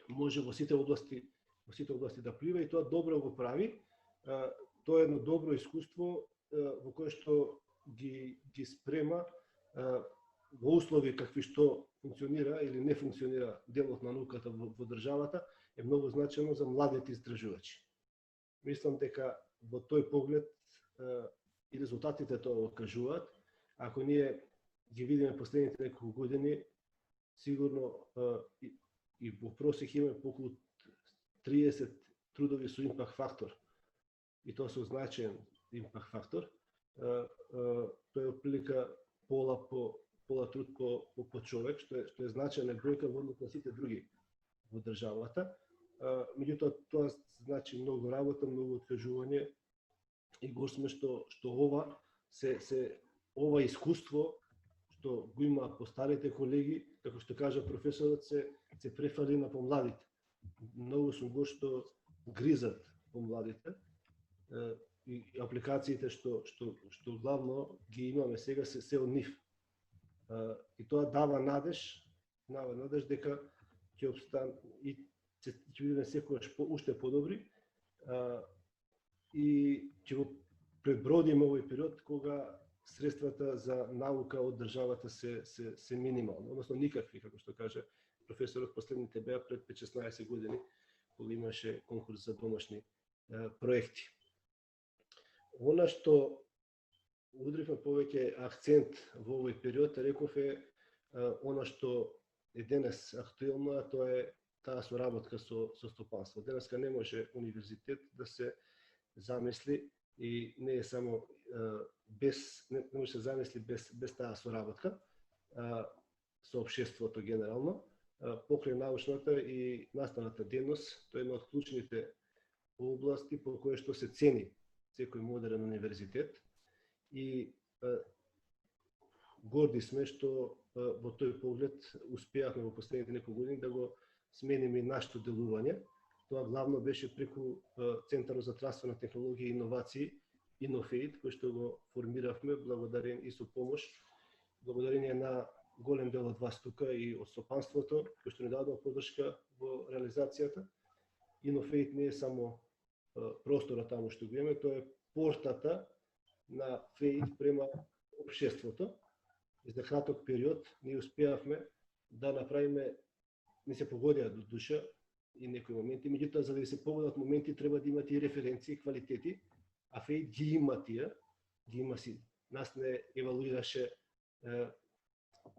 може во сите области да плива и тоа добро го прави. Тоа е едно добро искуство во кое што ги спрема во услови какви што функционира или не функционира делот на науката во државата, е многу значено за младите истражувачи. Мислам дека во тој поглед и резултатите тоа го кажуваат. Ако ние ги видиме последните неколку години, сигурно и во просек имаме околу 30 трудови со импакт фактор. И тоа со значаен импакт фактор. Тоа е отприлика пола труд по човек, што е значајна бројка во однос на сите други во државата. Меѓутоа тоа значи многу работа, многу откажување и го сме што ова искуство што го има по старите колеги, како што кажа професорот, се префали на помладите. Многу сум го што гризат помладите и апликациите што главно ги имаме сега се од нив. И тоа дава надеж дека ќе обстан и ќе бидеме секогаш уште подобри и ќе го пребродиме овој период кога средствата за наука од државата се минимални, односно никакви, како што каже професорот, последните беа пред 5-16 години, кога имаше конкурс за домашни проекти. Она што удривме повеќе акцент во овој период, реков е она што е денес актуелно, тоа е таа соработка со стопанство. Денеска не може универзитет да се замисли и не е само не може се замисли без таа соработка со општеството генерално. Покрај научната и наставната дејност, тоа е една од клучните области по кои што се цени секој модерен универзитет и горди сме што во тој поглед успеавме во последните неколку години да го смениме нашето делување. Тоа главно беше преку Центарот за трансферна технологија и инновации, Inofate, кој што го формиравме благодарение и со помош, благодарение на голем дел од вас тука и од стопанството, кој што ни дадоа поддршка во реализацијата. Inofate не е само просторот таму што го имаме, тоа е портата на FATE према општеството. И за краток период ние успеавме да направиме, не се погодија до душа и некои моменти, меѓутоа за да се погодат моменти треба да имате и референции, квалитети, а FATE ги има тие, ги има си. Нас не евалуираше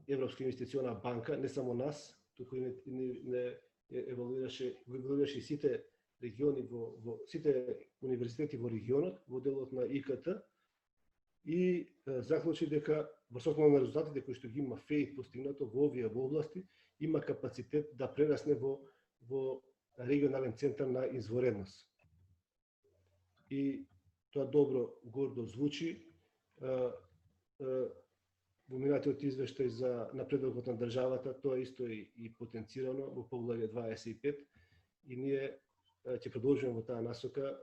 Европска инвестициона банка, не само нас, туку не евалуираше и сите региони сите универзитети во регионот, во делот на ИКТ и заклучи дека врз основа на резултатите кои што ги има FATE постигнато во овие области, има капацитет да прерасне во регионален центар на изворедност. И тоа добро гордо звучи. Во минатиот извештај за напредокот на државата, тоа исто е и потенцирано во поглавје 25 и ние ќе продолжиме во таа насока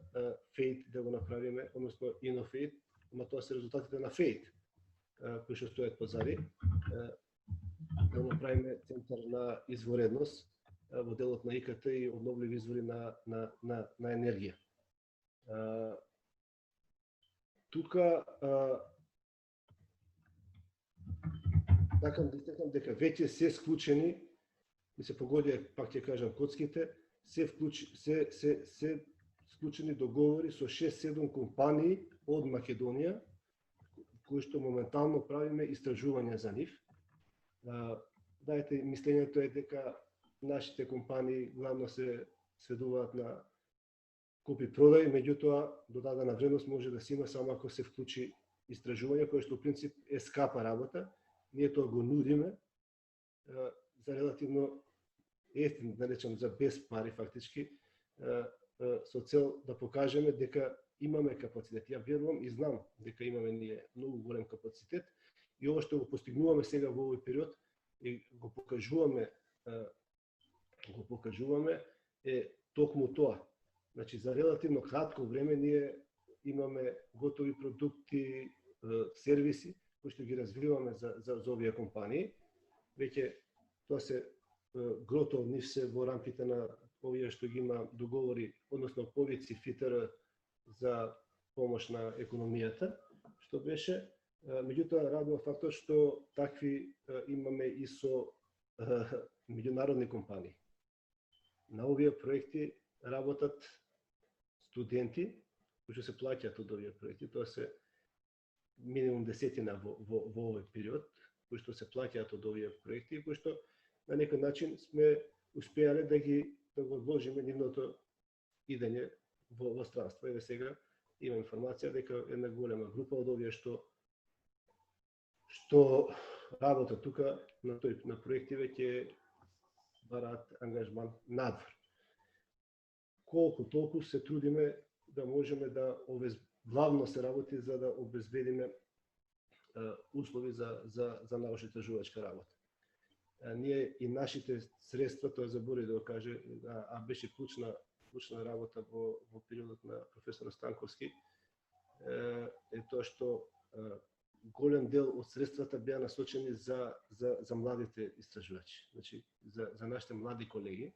FATE да го направиме, односно InnoFATE, ама тоа се резултатите на FATE кои што стојат позади, да направиме центар на изворедност во делот на ИКТ и обновливи извори на енергија. Тука сакам да истакнам дека веќе се склучени, ми се погодија, пак ќе кажам, коцките, се склучени договори со 6-7 компании од Македонија, кои што моментално правиме истражувања за нив. Дајте, мислењето е дека нашите компании главно се сведуваат на купи-продај, меѓутоа додадена вредност може да се има само ако се вклучи истражување, кое што во принцип е скапа работа. Ние тоа го нудиме за релативно ефтин, да речем, за без пари фактички, со цел да покажеме дека имаме капацитет. Ја верувам и знам дека имаме ние многу голем капацитет и ова што го постигнуваме сега во овој период и го покажуваме е токму тоа. Значи за релативно кратко време ние имаме готови продукти, сервиси кои што ги развиваме за овие компании. Веќе тоа се грото од нив се во рамките на овие што ги има договори, односно повици ФИТР за помош на економијата, што беше. Меѓутоа радува фактот што такви имаме и со меѓународни компании. На овие проекти работат студенти кои што се плаќаат од овие проекти, тоа се минимум 10 во овој период, кои што се плаќаат од овие проекти и кои што на некој начин сме успеале да го одложиме нивното идење во странство. Еве сега има информација дека една голема група од овие што работат тука на проективе ќе бараат ангажман надвор. Колку толку се трудиме да можеме да главно се работи за да обезбедиме услови за научно-истражувачка работа. Ние и нашите средства, тоа заборави да го каже, а беше клучна работа во периодот на професор Станковски, е тоа што голем дел од средствата беа насочени за младите истражувачи, значи за нашите млади колеги.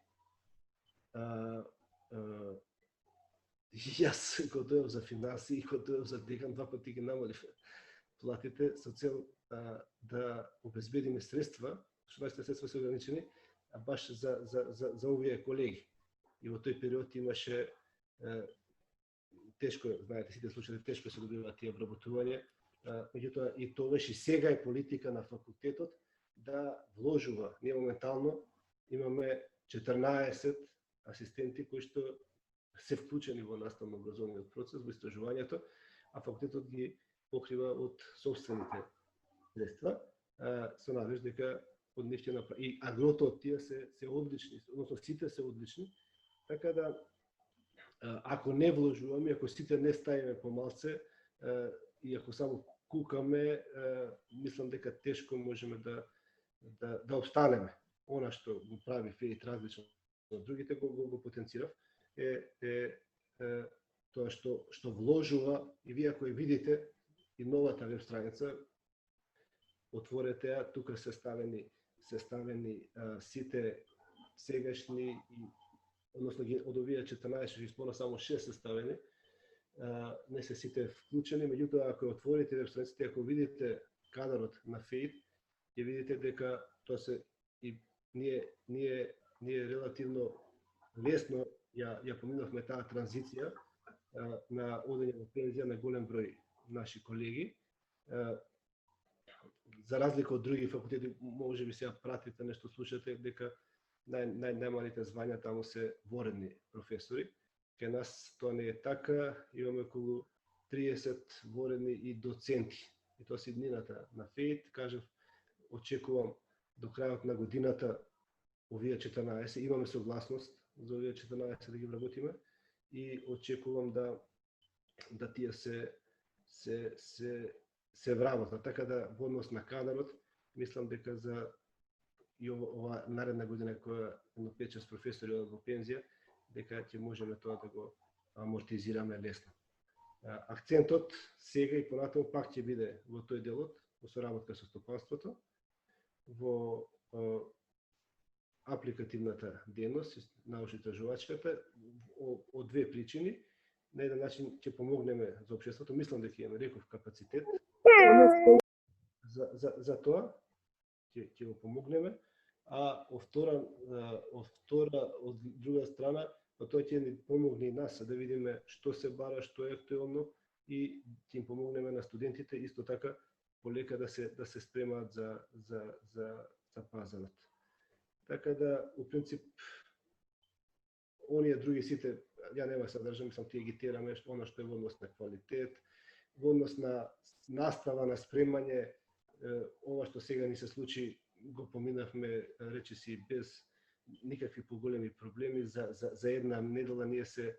Јас го дојав за финансии и го дојав за декан, два пати ги намалив платите со цел да обезбедиме средства, што нашите средства се ограничени, а баш за овие колеги. И во тој период имаше тешко, знаете, сите случаи тешко се добиваат тие обработување, меѓутоа и тогаш и сега е политика на факултетот да вложува. Ние моментално имаме 14 асистенти кои што се вклучени во наставно-образовниот процес, во истражувањето, а факултетот ги покрива од собствените средства, со надеж дека од нив ќе направи. И агрото од тие се одлични, односно сите се одлични, така да ако не вложуваме, ако сите не ставиме помалце и ако само кукаме, мислам дека тешко можеме да обстанеме. Она што го прави FATE различно од другите го потенцирав е тоа што вложува, и вие ако ја видите и новата веб страница, отворете ја, тука се ставени сите сегашни, односно од овие 14 ги спомна само 6 се ставени, не се сите вклучени, меѓутоа ако отворите веб страницата, ако видите кадрот на FATE, ќе видите дека тоа се и ние релативно лесно ја поминавме таа транзиција на одење во пензија на голем број наши колеги. За разлика од други факултети, може би сега пратите нешто, слушате дека најмалите звања таму се воредни професори. Кај нас тоа не е така, имаме околу 30 воредни и доценти. И тоа се иднината на FATE, кажав, очекувам до крајот на годината овие 14, имаме согласност за овие 14 да ги вработиме и очекувам да да тие се вработат. Така да во однос на кадарот, мислам дека за и ова наредна година која едно 5-6 професори одат во пензија, дека ќе можеме тоа да го амортизираме лесно. Акцентот сега и понатаму пак ќе биде во тој делот, во соработка со стопанството, во апликативната дејност, научно-истражувачката, од две причини. На еден начин ќе помогнеме за општеството, мислам дека имаме реков капацитет за тоа, ќе го помогнеме, а од друга страна, тоа ќе ни помогне и нас да видиме што се бара, што е актуелно и ќе им помогнеме на студентите исто така полека да се спремаат за пазарот. Така да, у принцип, оние други сите, ја нема се држам, мислам тие ги тераме она што е во однос на квалитет, во однос на настава, на спремање, ова што сега ни се случи, го поминавме, речиси, без никакви поголеми проблеми. За една недела ние се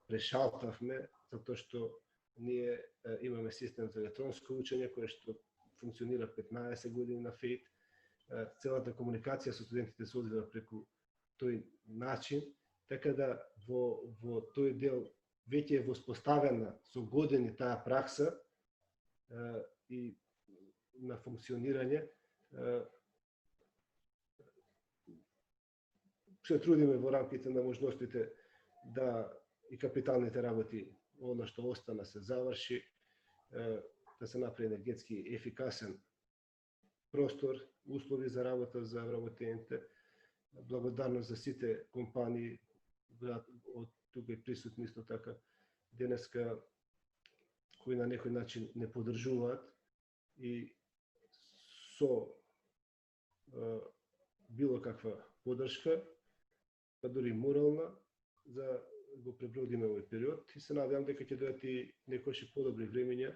прешалтавме, затоа што ние имаме систем за електронско учење, кој што функционира 15 години на ФЕИТ. Целата комуникација со студентите се одвива преку тој начин, така да во тој дел веќе е воспоставена со години таа пракса и на функционирање. Се трудиме во рамките на можностите да и капиталните работи, она што остана, се заврши, да се направи енергетски ефикасен простор, услови за работа за вработените. Благодарност за сите компании од тука и присутни исто така денеска, кои на некој начин не поддржуваат и со било каква поддршка, па дури морална, за го пребродиме овој период и се надевам дека ќе дојдат и некои подобри времења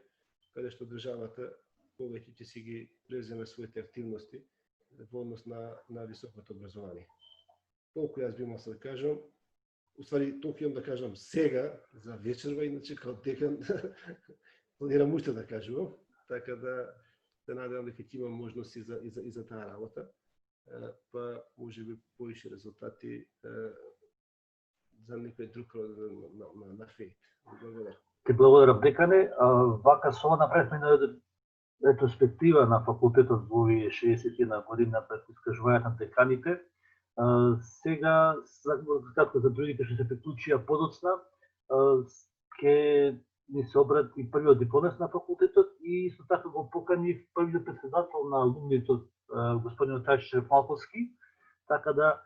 каде што државата повеќе ќе си ги преземе своите активности во однос на високото образование. Толку јас би можел да кажам. Уствари, толку имам да кажам сега за вечерва, иначе као декан планирам уште да кажувам, така да се надевам дека ќе имам можност и за таа работа, па може би поише резултати за некој друг род на ФЕИТ. Благодарам. Ти благодарам, декане. Вака со ова направивме една ретроспектива на факултетот во овие 61 година пред искажувањето на деканите. Сега, како за другите што се приклучија подоцна, ќе ни се обрати првиот дипломец на факултетот и исто така го поканив првиот претседател на алумнитот, господин Тајчев Малковски, така да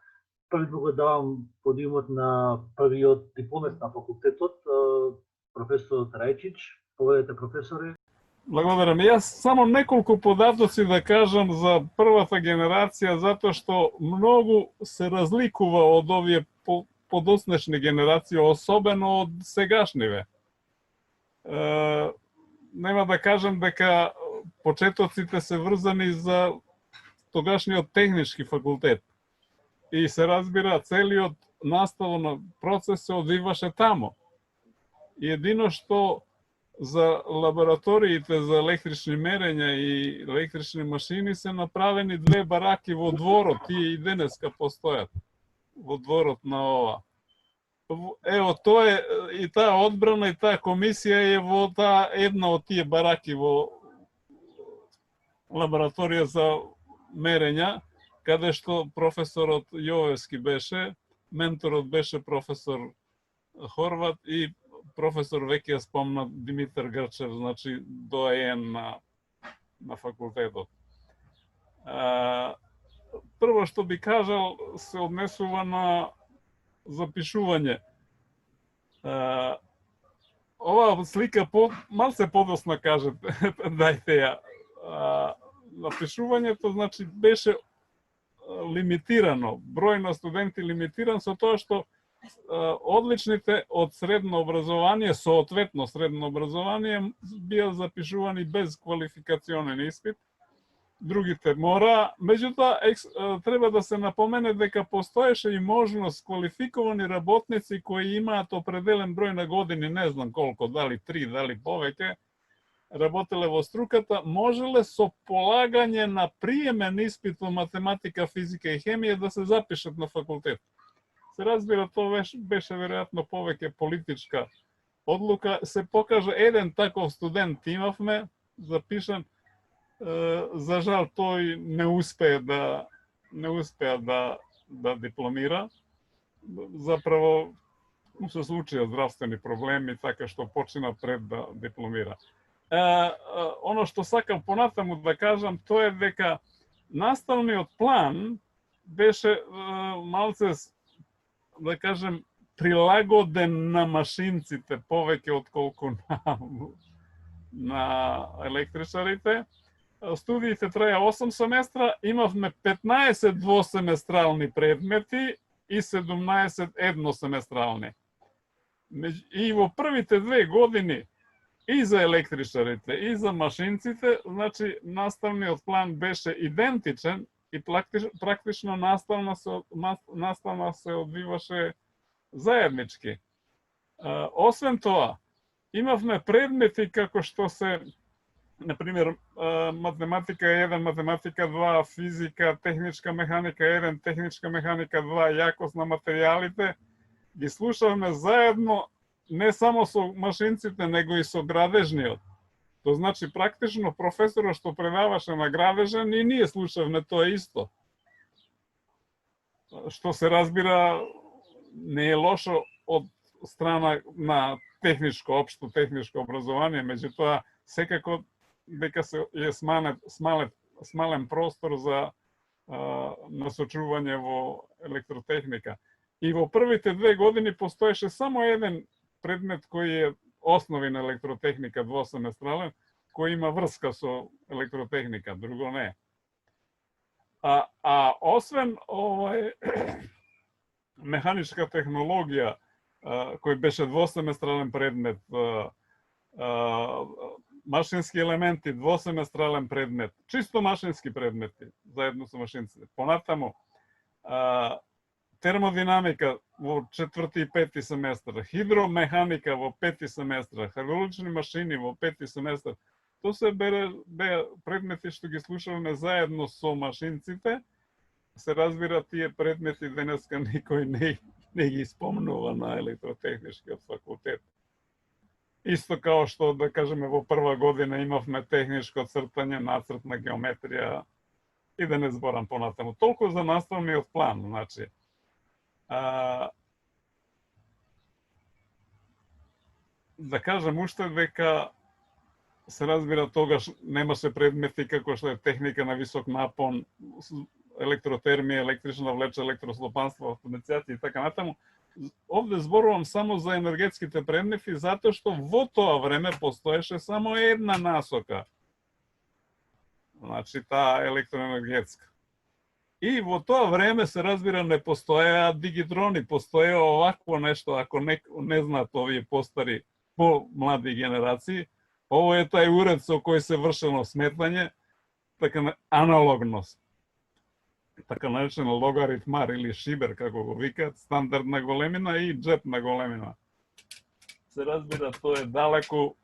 први го давам подиумот на првиот дипломец на факултетот, професор Рајчич. Поведете, професоре. Благодарам. Јас само неколку податоци да кажам за првата генерација, затоа што многу се разликува од овие подоцнешни генерации, особено од сегашниве. Нема да кажам дека почетоците се врзани за тогашниот технички факултет. И се разбира, целиот наставен процес се одвиваше тамо. И едино што за лабораториите за електрични мерења и електрични машини се направени две бараки во дворот, тие и денеска постојат во дворот на ова. Ево, тоа е и таа одбрана и таа комисија е во таа една од тие бараки во лабораторија за мерења, каде што професорот Јовевски беше, менторот беше професор Хорват и професор веќе ја спомна Димитар Грчев, значи доаен на факултетот. Прво што би кажал се однесува на запишување. Ова слика малце подосна кажете, дајте ја. Запишувањето значи беше лимитирано, број на студенти лимитиран со тоа што одличните од средно образование, соодветно средно образование, бија запишувани без квалификационен испит, другите мора. Меѓутоа, треба да се напомене дека постоеше и можност квалификовани работници кои имаат определен број на години, не знам колку, дали 3, дали повеќе, работеле во струката, можеле со полагање на приемен испит во математика, физика и хемија да се запишат на факултет. Се разбира, тоа беше веројатно повеќе политичка одлука. Се покажа еден таков студент имавме, запишан, за жал тој не успеа да дипломира. Заправо му се случија здравствени проблеми, така што почина пред да дипломира. Оно што сакам понатаму да кажам, тоа е дека наставниот план беше малце, да кажем, прилагоден на машинците повеќе отколку на електричарите. Студиите траја 8 семестра, имавме 15 двосеместрални предмети и 17 едносеместрални. И во првите 2 години и за електричарите, и за машинците, значи наставниот план беше идентичен и практично настава се одвиваше заеднички. Освен тоа, имавме предмети како што се, например, математика 1, математика 2, физика, техничка механика 1, техничка механика 2, јакост на материјалите, ги слушавме заедно не само со машинците, него и со градежниот. То значи, практично професорот што предаваше на градежен и ние слушавме тоа исто. Што се разбира, не е лошо од страна на техничко, општо техничко образование, меѓутоа секако дека се е смален простор за насочување во електротехника. И во првите 2 години постоеше само еден предмет кој е основи на електротехника, двосеместрален, кој има врска со електротехника, друго не. Освен механичка технологија, кој беше двосеместрален предмет, машински елементи, двосеместрален предмет, чисто машински предмети, заедно со машинците. Понатаму, термодинамика во 4 и 5 семестар, хидромеханика во 5 семестар, хидравлични машини во 5 семестар. Тоа се беа предмети што ги слушавме заедно со машинците. Се разбира, тие предмети денеска никој не ги спомнува на електротехничкиот факултет. Исто као што, да кажеме, во прва година имавме техничко цртање, нацртна геометрија и да не зборам понатаму. Толку за наставниот план, значи. Да кажем уште дека се разбира, тогаш немаше предмети како што е техника на висок напон, електротермија, електрична влеча, електрослопанство, автоматизација и така натаму. Овде зборувам само за енергетските предмети, затоа што во тоа време постоеше само една насока. Значи, таа електроенергетска. И во тоа време, се разбира, не постоеа дигитрони, постоеа овакво нешто, ако не знаат овие постари, по-млади генерации. Ово е тај уред со кој се вршело сметање, така аналогност. Така наречен логаритмар или шибер, како го викаат, стандардна големина и джетна големина. Се разбира, тоа е далеку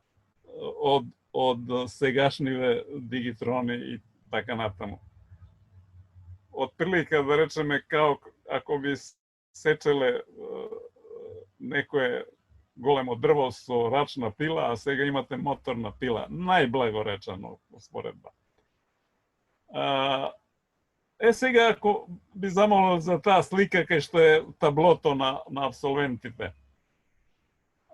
од сегашниве дигитрони и така натаму. Од прилика, да речеме, као ако би сечеле некое големо дрво со рачна пила, а сега имате моторна пила. Најблаго речено споредба. Сега, ако би замолил за таа слика кај што е таблото на абсолвентите,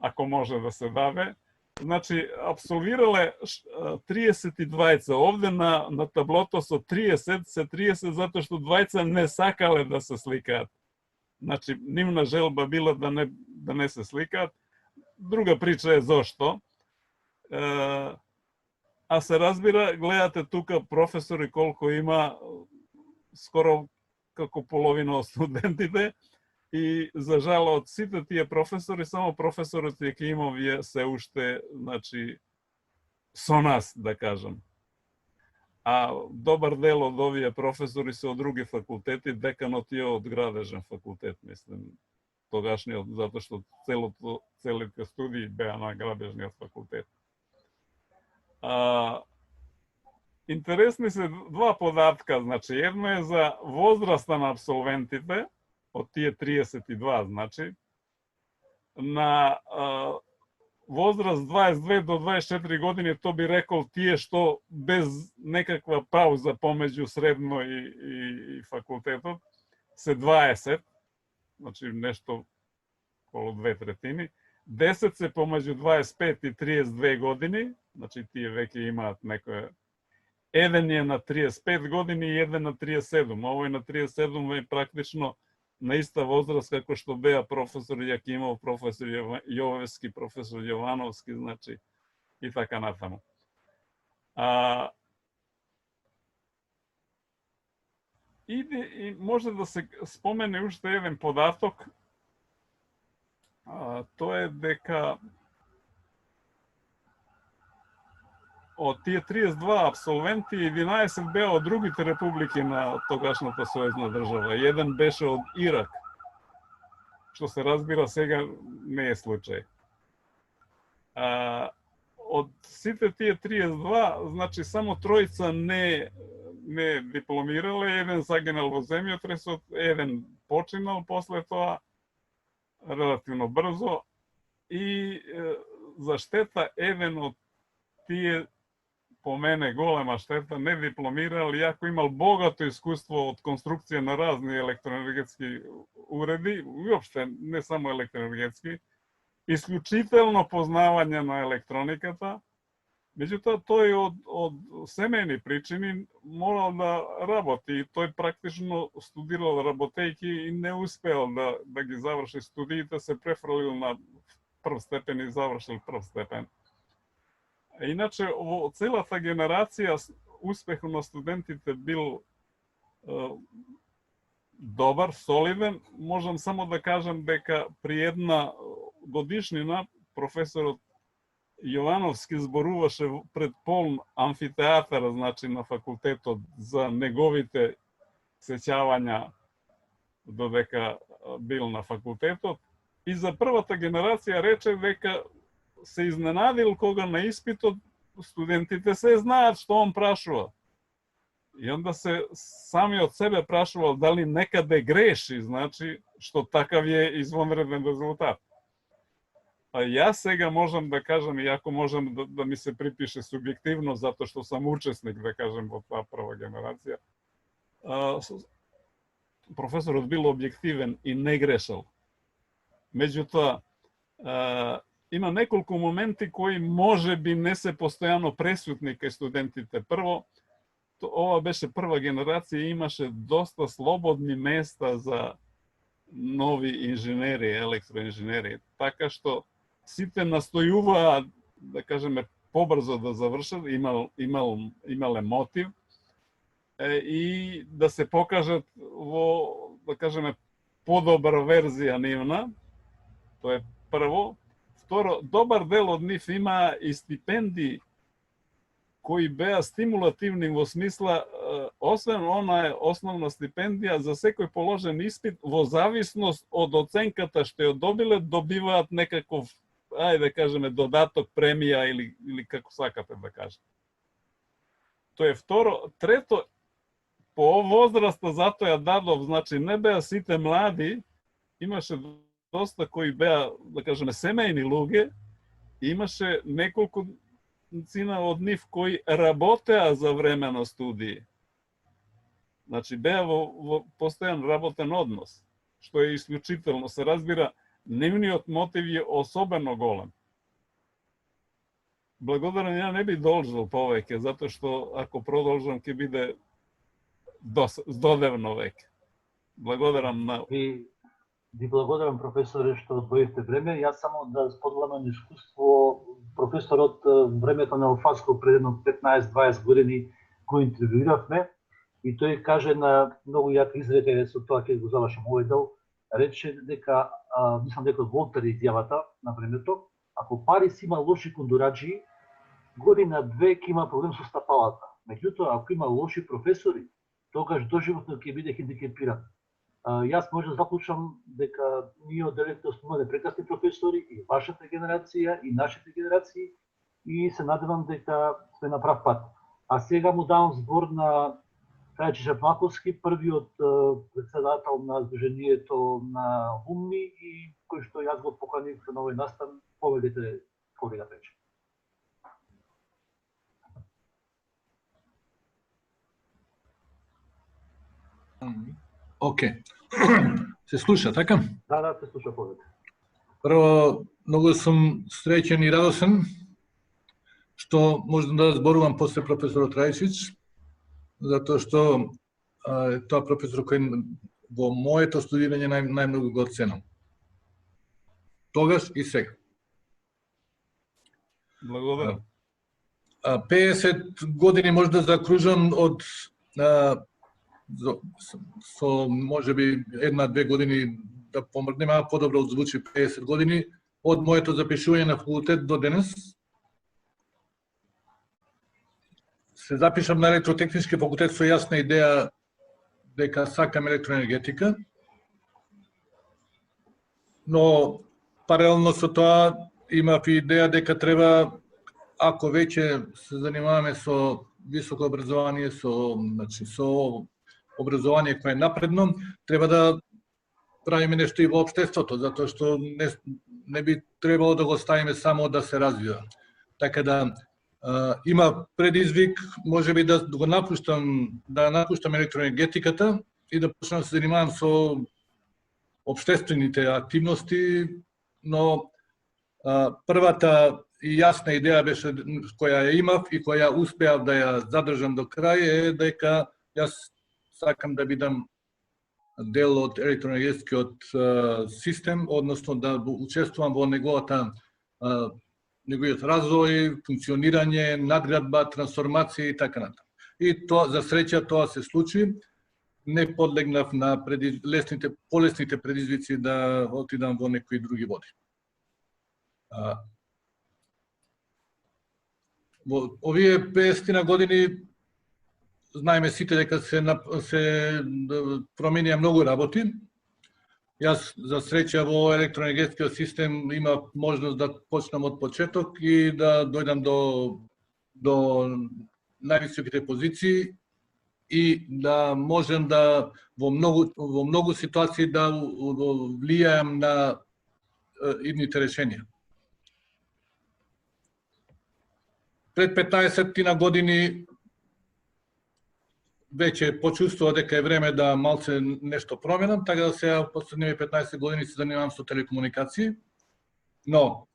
ако може да се даде, значи, абсолвирале 32 овде на таблото со 30, се 30 затоа што двајца не сакале да се сликаат. Значи, нивна желба била да не се сликаат. Друга прича е зошто. А се разбира, гледате тука професори колко има, скоро како половина од студентите, и за жал од сите тие професори, само професорот Јекимов се уште, значи, со нас, да кажам. а добар дел од овие професори се од други факултети, деканот е од градежен факултет, мислам, тогашниот, затоа што целите студии беа на градежниот факултет. Интересни се два податка, значи, едно е за возраста на абсолвентите, од тие 32, значи, на возраст 22 до 24 години, то би рекол тие што без некаква пауза помеѓу средно и факултетот, се 20, значи нешто околу 2/3. 10 се помеѓу 25 и 32 години, значи тие веќе имаат некоја. Еден е на 35 години и еден на 37. Овој на 37 е практично на иста возраст како што беа професор Јакимов, професор Јовевски, професор Јовановски, значи, и така натаму. И може да се спомене уште еден податок, тоа е дека од тие 32 абсолвенти, 11 беа од другите републики на тогашната сојузна држава. Еден беше од Ирак, што се разбира сега не е случај. Од сите тие 32, значи само тројца не дипломирале, еден загинал во земјотресот, еден починал после тоа релативно брзо и за штета еден од тие по мене голема штета, не дипломирал, иако имал богато искуство од конструкција на разни електроенергетски уреди, уопште не само електроенергетски, исклучително познавање на електрониката, меѓутоа тој од семејни причини морал да работи и тој практично студирал работејќи и не успеал да ги заврши студиите, се префрлил на прв степен и завршил прв степен. Иначе, во целата генерација, успехот на студентите бил добар, солиден. Можам само да кажам дека при една годишнина професорот Јовановски зборуваше пред полн амфитеатар, значи на факултетот, за неговите сеќавања додека бил на факултетот. И за првата генерација рече дека се изненадил кога на испитот студентите се знаат што он прашува. И онда се сами од себе прашувал дали некаде греши, значи што такав е извонреден резултат. А јас сега можам да кажам, иако можам да ми се припише субјективно, затоа што сам учесник, да кажем, во таа прва генерација, професорот бил објективен и не грешал. Меѓутоа, има неколку моменти кои може би не се постојано присутни кај студентите. Прво, ова беше прва генерација и имаше доста слободни места за нови инженери, електроинженери, така што сите настојуваа, да кажеме, побрзо да завршат, имале мотив и да се покажат во, да кажеме, подобра верзија нивна. Тоа е прво. Второ, добар дел од нив има и стипендии кои беа стимулативни во смисла, освен она е основна стипендија, за секој положен испит, во зависност од оценката што ја добиле, добиваат некаков, ајде да кажеме, додаток, премија или како сакате да кажете. Тоа е второ. Трето, по возраста затоа ја дадов, значи не беа сите млади, имаше доста кои беа, да кажеме, семејни луѓе, имаше неколку цина од нив кои работеа за време на студии. Значи, беа во постојан работен однос, што е исклучително. Се разбира, нивниот мотив е особено голем. Благодарен, ја не би должил повеќе, затоа што ако продолжам ќе биде додевно веќе. Благодарам на... Ви благодарам, професоре, што одвоивте време. Јас само да споделам едно искуство. Професорот времето на Алфаско пред 15-20 години го интервјуиравме и тој каже на многу јака изрека, со тоа ќе го завршам овој дел, рече дека, мислам дека Волтер изјавата на времето, ако Парис има лоши кондураджи, година-две ќе има проблем со стапалата. Меѓутоа, ако има лоши професори, тогаш доживотно ќе биде хендикепиран. Јас може да заклучам дека ние одделевте основа прекрасни професори, и вашата генерација, и нашите генерации, и се надевам дека сме на прав пат. А сега му давам збор на Трајче Шапаковски, првиот председател на Сдруженијето на умни, и кој што јас го поканив на овој настан. Поведете, колега Пече. Океј. Се слуша, така? Да, се слуша, повеќе. Прво, многу сум среќен и радосен што можам да зборувам после професорот Рајчич, затоа што тоа професор кој во моето студирање најмногу го оценам. Тогаш и сега. Благодарам. 50 години може да закружам од со можеби 1-2 години да помрднем, а подобро одзвучи 50 години од моето запишување на факултет до денес. Се запишам на електротехнички факултет со јасна идеја дека сакам електроенергетика, но паралелно со тоа имав и идеја дека треба, ако веќе се занимаваме со високо образование, со образование кое е напредно, треба да правиме нешто и во општеството, затоа што не би требало да го ставиме само да се развива. Така да има предизвик, можеби да го напуштам електроенергетиката и да почнам да се занимавам со општествените активности, но првата и јасна идеја беше која ја имав и која успеав да ја задржам до крај е дека јас сакам да бидам дел од електроенергетскиот систем, односно да учествувам во неговиот развој, функционирање, надградба, трансформација и така натаму. И тоа, за среќа, тоа се случи. Не подлегнав на полесните предизвици да отидам во некои други води. Во овие 50 години знаеме сите дека се променија многу работи. Јас, за среќа, во електроенергетскиот систем имав можност да почнам од почеток и да дојдам до највисоките позиции и да можем да во многу ситуации да влијаем на идните решенија. Пред 15 години веќе почувствува дека е време да малце нешто променам, така да сега последниве 15 години се занимавам со телекомуникации, но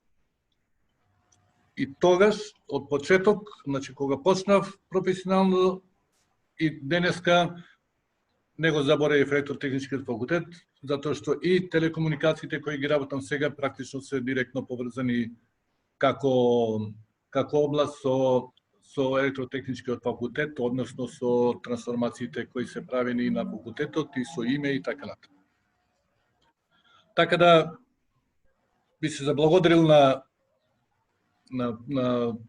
и тогаш, од почеток, значи кога почнав професионално и денеска не го заборавив електротехничкиот факултет, затоа што и телекомуникациите кои ги работам сега практично се директно поврзани како област со електротехничкиот факултет, односно со трансформациите кои се правени на факултетот и со име и така натаму. Така да би се заблагодарил на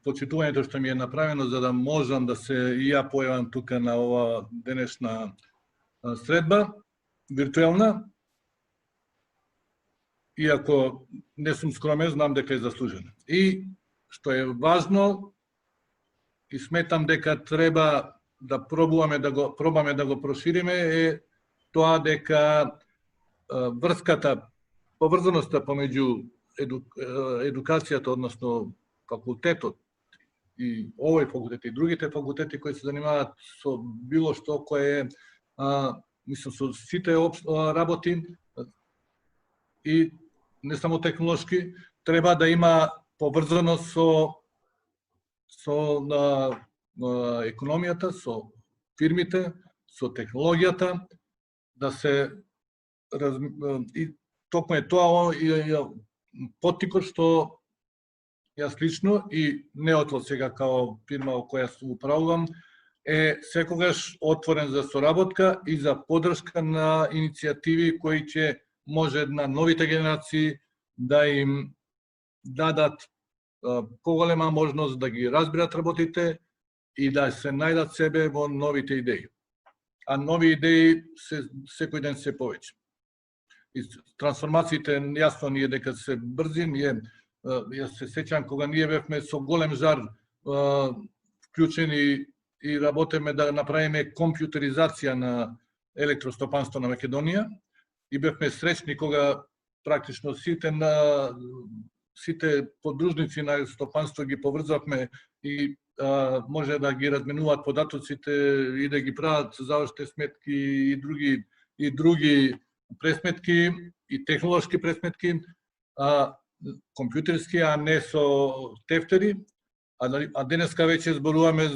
почитувањето што ми е направено за да можам да се и ја појавам тука на ова денешна средба виртуелна. Иако не сум скромен, знам дека е заслужена. И што е важно и сметам дека треба да пробаме да го прошириме е тоа дека врската, поврзаноста помеѓу едукацијата, односно факултетот и овој факултет и другите факултети кои се занимаваат со било што кое мислам со сите работи и не само технолошки, треба да има поврзаност со економијата, со фирмите, со технологијата, да се и токму е тоа поттикот што јас лично и Неотвол сега као фирма во која се управувам е секогаш отворен за соработка и за поддршка на иницијативи кои ќе може на новите генерации да им дадат поголема можност да ги разберат работите, и да се најдат себе во новите идеи. А нови идеи секој ден се повеќе. И трансформациите, јасно ние дека се брзи, јас се сеќам кога ние бевме со голем жар вклучени и работеме да направиме компјутеризација на електростопанство на Македонија и бевме среќни кога практично сите подружници на стопанство ги поврзавме и може да ги разменуваат податоците и да ги прават завршни сметки и други пресметки и технолошки пресметки, компјутерски, а не со тефтери. А денеска веќе зборуваме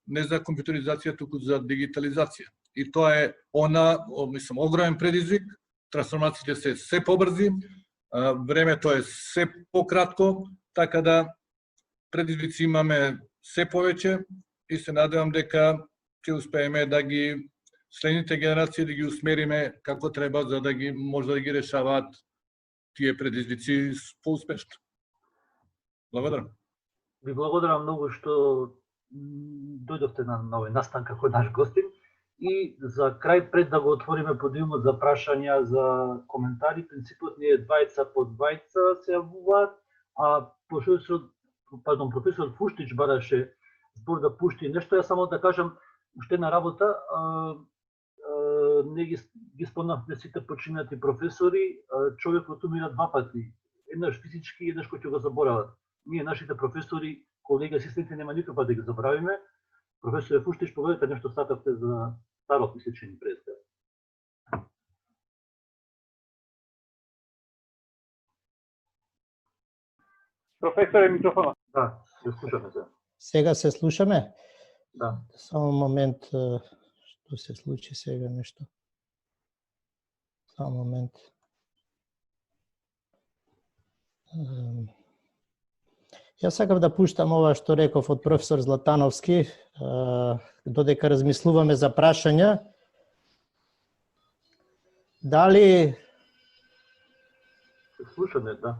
не за компјутеризација, туку за дигитализација. И тоа е огромен предизвик, трансформациите се побрзи, времето е се пократко, така да предизвици имаме се повеќе и се надевам дека ќе успееме да ги следните генерации да ги усмериме како треба за да може да ги решаваат тие предизвици поуспешно. Благодарам. Ви благодарам многу што дојдовте на овој настан како наш гостин. И за крај, пред да го отвориме подиумот за прашања, за коментари, принципот не е двајца по двајца се јавуваат, а професор Фуштич бараше збор да пушти нешто. Јас само да кажам уште една работа, не ги спомнавме сите починати професори, човекот умира два пати, еднаш физички и еднаш кој ќе го заборават. Ние, нашите професори, колеги, асистенти, нема никаква да ги забравиме. Професор Фуштич, поведете нешто сакавте за Старот, мисле, че ни представи. Професоре, микрофона. Да, се слушаме се. Сега се слушаме? Да. Само момент, што се случи сега нешто. Само момент. Јас сакав да пуштам ова што реков од професор Златановски, додека размислуваме за прашања. Дали... Слушаме, да.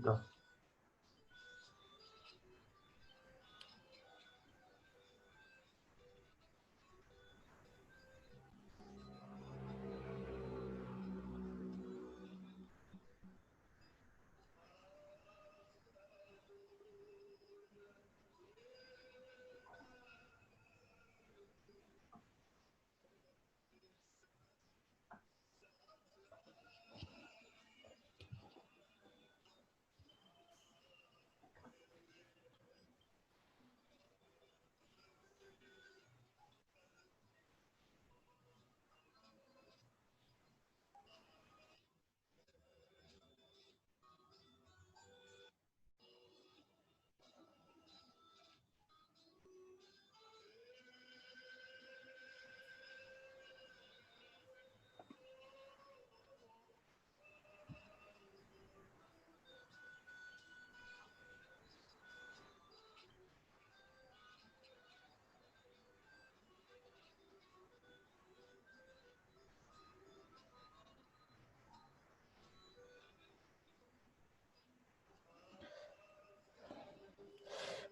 Да.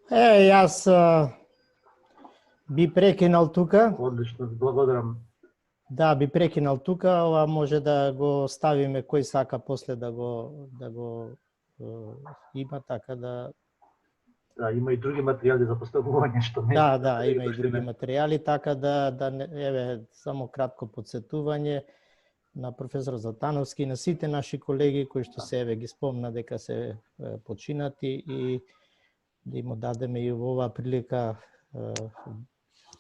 Јас би прекинал тука. Одлично, благодарам. Да, би прекинал тука, ова може да го ставиме кој сака после да го има, така да... Да, има и други материјали за поставување што не. Да, има и други материјали, така да еве само кратко подсетување на професор Златановски и на сите наши колеги кои што се еве ги спомна дека се починати и да им дадеме и во оваа прилика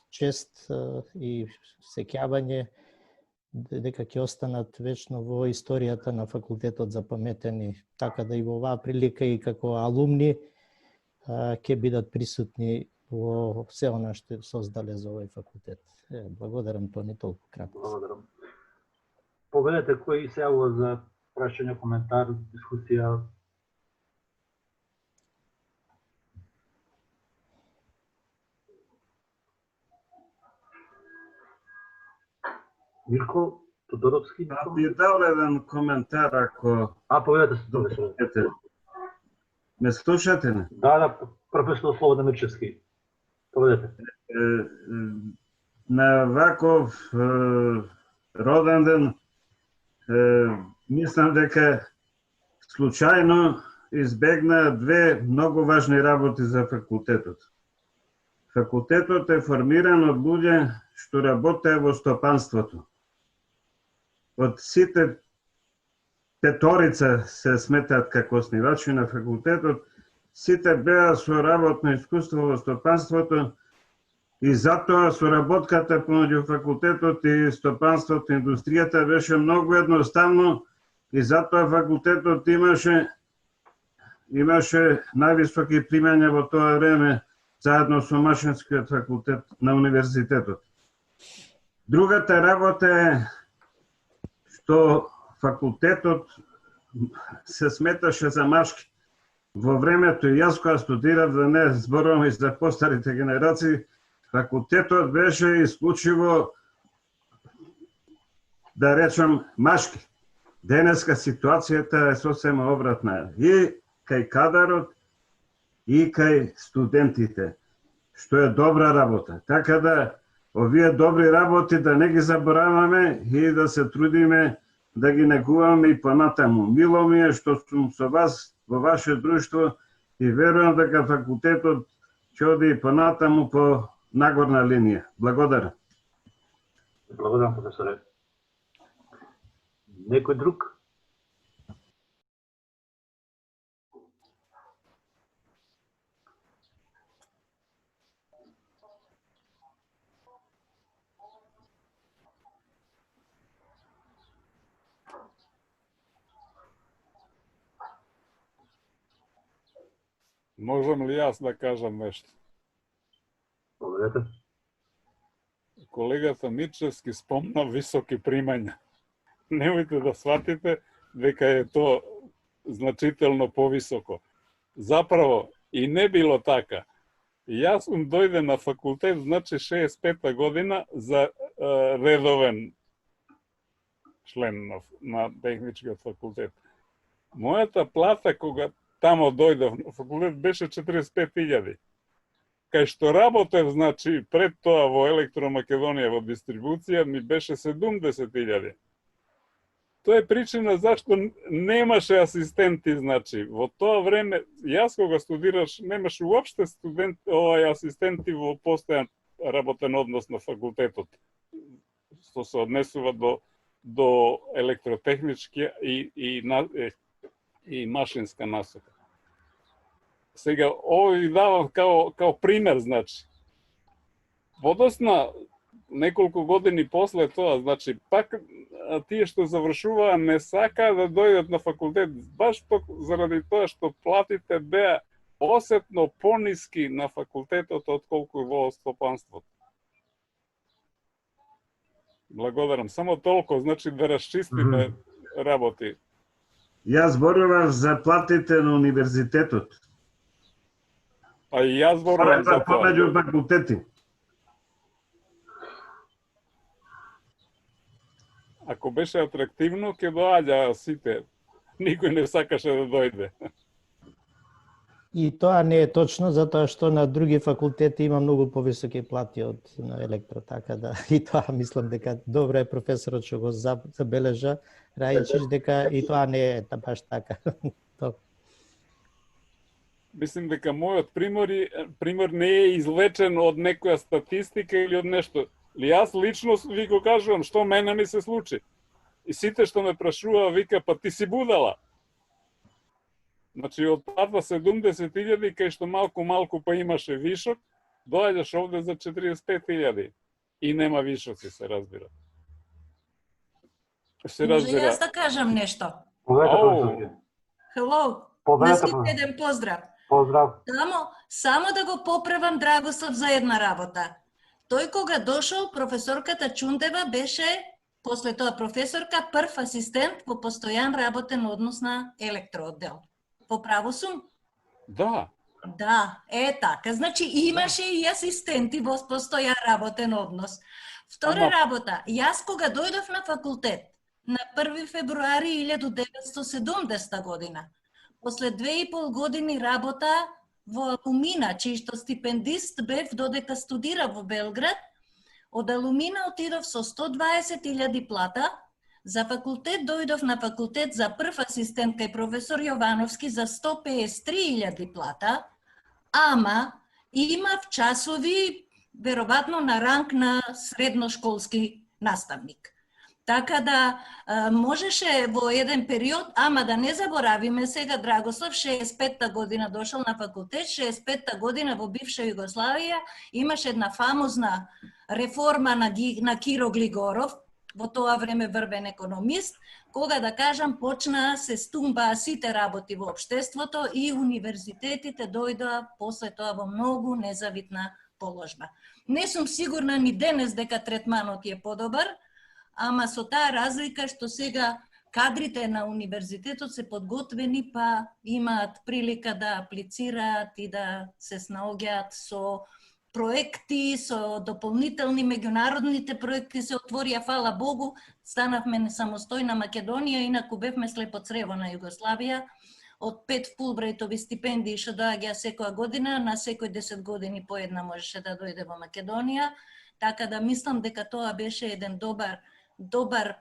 чест и сеќавање дека ќе останат вечно во историјата на факултетот запаметени, така да и во оваа прилика и како алумни ќе бидат присутни во се она што создале за овој факултет. Благодарам, Тони, толку кратко. Благодарам. Поведете кој се јавува за прашање, коментар, дискусија. Мирко, Тодоровски? Да би дал еден коментар ако Поведете се, професор. ме слушате ли? Да, професор Слободан Мирчевски. Поведете. На ваков роден ден мислам дека случајно избегна две многу важни работи за факултетот. Факултетот е формиран од луѓе што работеа во стопанството. Од сите петорица се сметаат како основачи на факултетот, сите беа со работно искуство во стопанството и затоа соработката помеѓу факултетот и стопанството, индустријата беше многу едноставно и затоа факултетот имаше највисоки примања во тоа време заедно со Машинскиот факултет на универзитетот. Другата работа е што факултетот се сметаше за машки. Во времето и јас кога студирав, да не зборувам и за постарите генерации, факултетот беше исклучиво, да речем, машки. Денеска ситуацијата е сосема обратна. И кај кадарот, и кај студентите, што е добра работа. Така да, овие добри работи да не ги забораваме и да се трудиме да ги негуваме и понатаму. Мило ми е што сум со вас во ваше друштво и верувам дека факултетот ќе оди и понатаму по нагорна линија. Благодарам. Благодарам, професоре. Некој друг? Можам ли јас да кажам нешто? Поведете. Колегата Мирчевски спомна високи примања. Немојте да сватите дека е то значително повисоко. Заправо, и не било така. Јас дојде на факултет, значи 65-та година, за редовен член на техничкиот факултет. Мојата плата, кога тамо дојдов на факултет, беше 45.000. Кај што работев, значи, пред тоа во Електромакедонија во дистрибуција, ми беше 70.000. Тоа е причина зашто немаше асистенти, значи. Во тоа време, јас кога студираш, немаше уопште асистенти во постојан работен однос на факултетот, што се однесува до електротехнички и машинска насока. Сега, ово ви давам као пример, значи. Подосна, неколку години после тоа, значи, пак тие што завршуваа не сакаа да дојдат на факултет, баш заради тоа што платите беа осетно пониски на факултетот отколку во стопанството. Благодарам. Само толку, значи да расчистиме работи. Јас зборував за платите на универзитетот. А и јас зборувам за тоа. Помеѓу факултети. Ако беше атрактивно, ќе доаѓа сите. Никој не сакаше да дојде. И тоа не е точно, затоа што на други факултети има многу повисоки плати од на електро, така да и тоа мислам дека добро е професорот што го забележа, Рајчич, дека и тоа не е баш така. Мислим дека мојот пример не е извлечен од некоја статистика или од нешто. Јас лично ви го кажувам што мене ми се случи. И сите што ме прашуваа, вика, па ти си будала. Значи, од плата 70.000, кај што малку па имаше вишок, доаѓаш овде за 45.000. И нема вишоци, се разбира. Може јас да кажам нешто? Hello, на сите еден поздрав. Поздрав. Само да го поправам Драгослав за една работа. Тој кога дошол, професорката Чундева беше, после тоа професорка, прв асистент во постојан работен однос на електрооддел. Поправо сум? Да. Да, така. Значи имаше и асистенти во постојан работен однос. Втора работа, јас кога дојдов на факултет на 1 февруари 1970 година, после 2,5 години работа во Алумина, чиј што стипендист бев додека студирав во Белград, од Алумина отидов со 120.000 плата, за факултет дојдов на факултет за прв асистент кај професор Јовановски за 153.000 плата, ама имав часови веројатно на ранг на средношколски наставник. Така да можеше во еден период, ама да не заборавиме сега Драгослав 65-та година дошол на факултет, 65-та година во бивша Југославија имаше една фамозна реформа на Киро Глигоров, во тоа време врвен економист, кога да кажам почнаа се стумбаа сите работи во општеството и универзитетите дојдоа после тоа во многу незавитна положба. Не сум сигурна ни денес дека третманот е подобар, ама со таа разлика што сега кадрите на универзитетот се подготвени па имаат прилика да аплицираат и да се снаоѓаат со проекти, со дополнителни меѓународните проекти се отворија, фала Богу, станавме несамостојна Македонија, инаку бевме слепо црево на Југославија. Од 5 Фулбрајтови стипендии што доаѓаа секоја година, на секој 10 години по една можеше да дојде во Македонија, така да мислам дека тоа беше еден добар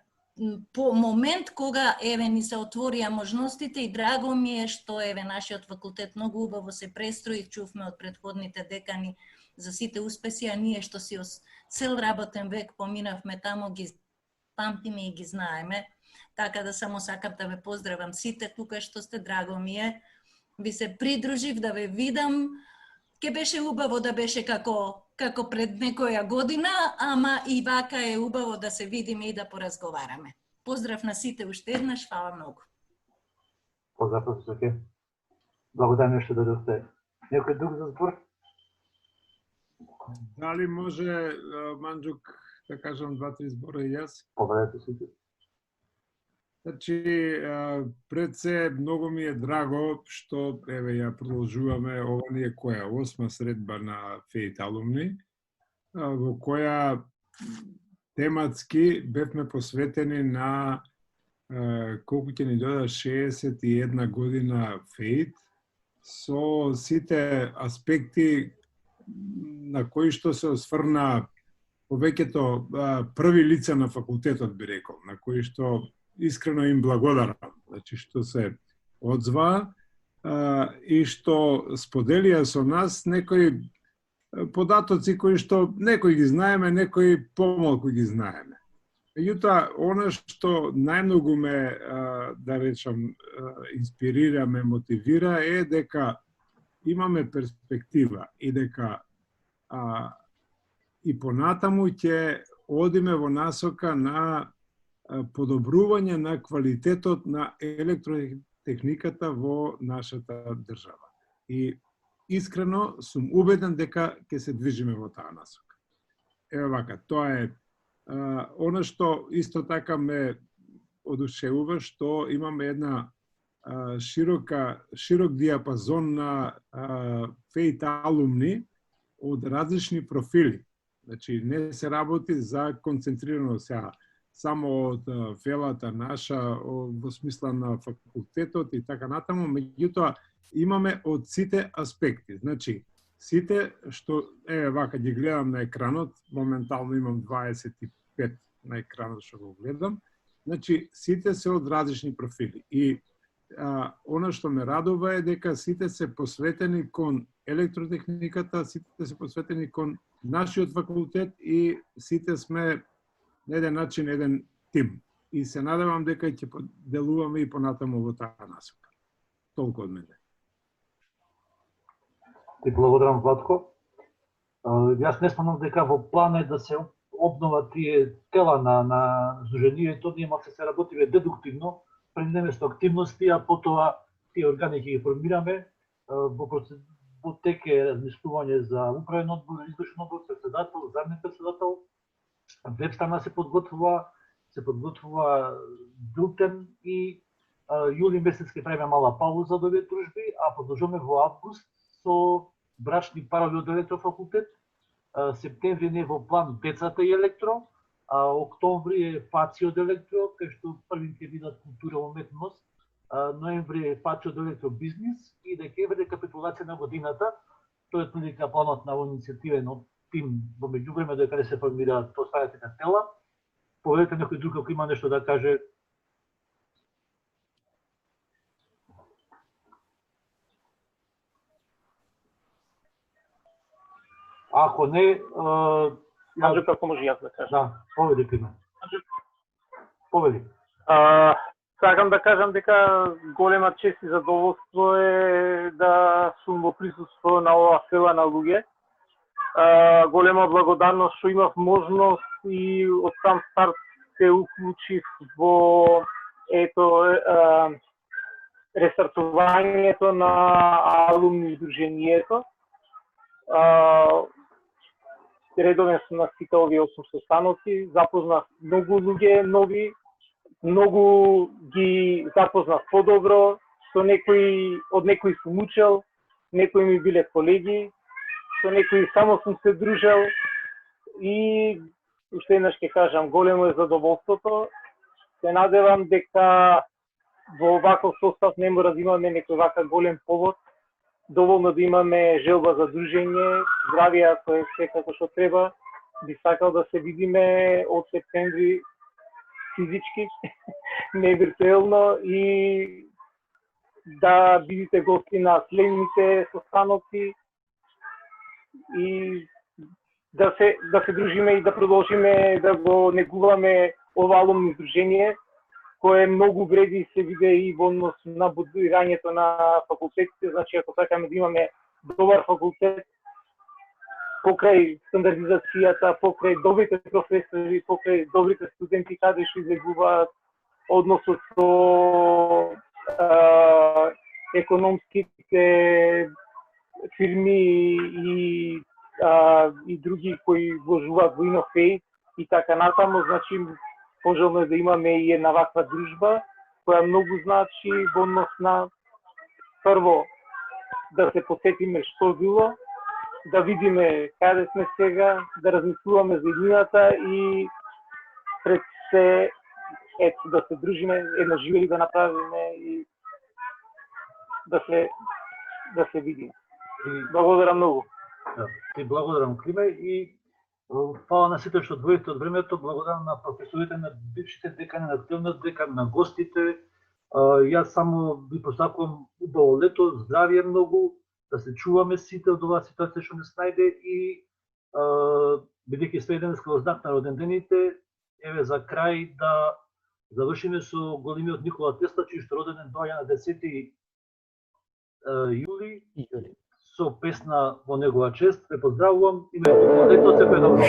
по момент кога еве ни се отворија можностите и драго ми е што еве нашиот факултет многу убаво се престрои, чувме од претходните декани за сите успеси, а ние што си цел работен век поминавме тамо, ги памтиме и ги знаеме. Така да само сакам да ве поздравам сите тука што сте, драго ми е. Ви се придружив да ве видам. Ке беше убаво да беше како пред некоја година, ама и вака е убаво да се видиме и да поразговараме. Поздрав на сите уште еднаш, фала многу. Поздрав, професорке. Благодарам што дојдовте. Некој друг за збор? Дали може, Манџук, да кажам 2-3 збора и јас? Победете сите. Значи, пред се, многу ми е драго што, еве, ја продолжуваме, ова ни е која, 8 средба на Фейт Алумни, во која тематски бевме посветени на колку ќе ни дојде 61 година Фейт, со сите аспекти на кои што се осврна повеќето први лица на факултетот, би рекол, на кои што искрено им благодарам, значи што се одзва и што споделија со нас некои податоци кои што некои ги знаеме, некои помалку ги знаеме. Меѓутоа, она што најмногу ме, да речам, инспирира, ме мотивира е дека имаме перспектива и дека и понатаму ќе одиме во насока на подобрување на квалитетот на електротехниката во нашата држава. И искрено сум убеден дека ќе се движиме во таа насока. Еве вака, тоа е она што исто така ме одушевува, што имаме една широк диапазон на Фейт Алумни од различни профили. Значи, не се работи за концентрирано сега само од фелата наша, во смисла на факултетот и така натаму, меѓутоа имаме од сите аспекти. Значи, сите што, еве вака ги гледам на екранот, моментално имам 25 на екранот што го гледам, значи сите се од различни профили. И она што ме радува е дека сите се посветени кон електротехниката, сите се посветени кон нашиот факултет и сите сме на еден начин еден тим. И се надевам дека ќе делуваме и понатаму во таа насока. Толку од мене. Ти благодарам, Владко. Јас не спомнам дека во план е да се обнова тие тела на Сдруженијето, ние малце се работиме дедуктивно, преминеме со активности, а потоа тие органи ќе ги формираме. Во тек е размислување за управен одбор, извршен одбор, председател, заменик председател. Веб страна се подготвува билтен и јули месец ќе правиме мала пауза од овие дружби, а продолжуваме во август со брачни парови од електрофакултет септември не во план децата и електро, а октомври е фаци од електро, кај што првин ќе видат култура, уметност, ноември е фаци од електро бизнис и декември е капитулација на годината. Тоа е прилика планот на иницијативен тим во меѓувреме додека се формираат поставите на тела. Поведете некој друг ако има нешто да каже. Ако не, може како може јас да кажам. Да, поведи Климе. Поведи. Сакам да кажам дека голема чест и задоволство е да сум во присуство на оваа села на луѓе. Голема благодарност што имав можност и од сам старт се уклучив во рестартувањето на алумни издруженијето. Редовен сум на сите овие 8 состаноци, запознав многу луѓе нови, многу ги запознав подобро, од некои сум учел, некои ми биле колеги, со некои само сум се дружел и уште еднаш ќе кажам, големо е задоволството. Се надевам дека во ваков состав не мора да имаме некој вака голем повод, доволно да имаме желба за дружење, здравие ако е се како што треба. Би сакал да се видиме од септември физички, не виртуелно, и да бидите гости на следните состаноци и да се дружиме и да продолжиме да го негуваме ова алумно издружение, кое многу вреди и се виде и во однос на будирањето на факултетите. Значи, ако сакаме да имаме добар факултет, покрај стандардизацијата, покрај добрите професори, покрај добрите студенти каде што излегуваат, односот со економските фирми и други кои вложуваат во Инофеј и така натаму, значи пожелно е да имаме и една ваква дружба, која многу значи во однос на прво да се посетиме што било, да видиме каде сме сега, да размислуваме за иднината и пред се да се дружиме, едно живели да направиме и да се видиме. Благодарам многу. Ти благодарам, Климе, и фала на сите што одвоите од времето, благодарам на професорите, на бившите декани, на активниот декан, на гостите. Јас само ви посакувам убаво лето, здравие многу, да се чуваме сите од оваа ситуација што не снајде и бидејќи све денеска во знак на родендените, еве за крај да завршиме со големиот Никола Тесла, чиј што роденден доаѓа на 10 јули. Со песна во негова чест. Ве поздравувам. Имајте добро лето, секој добро.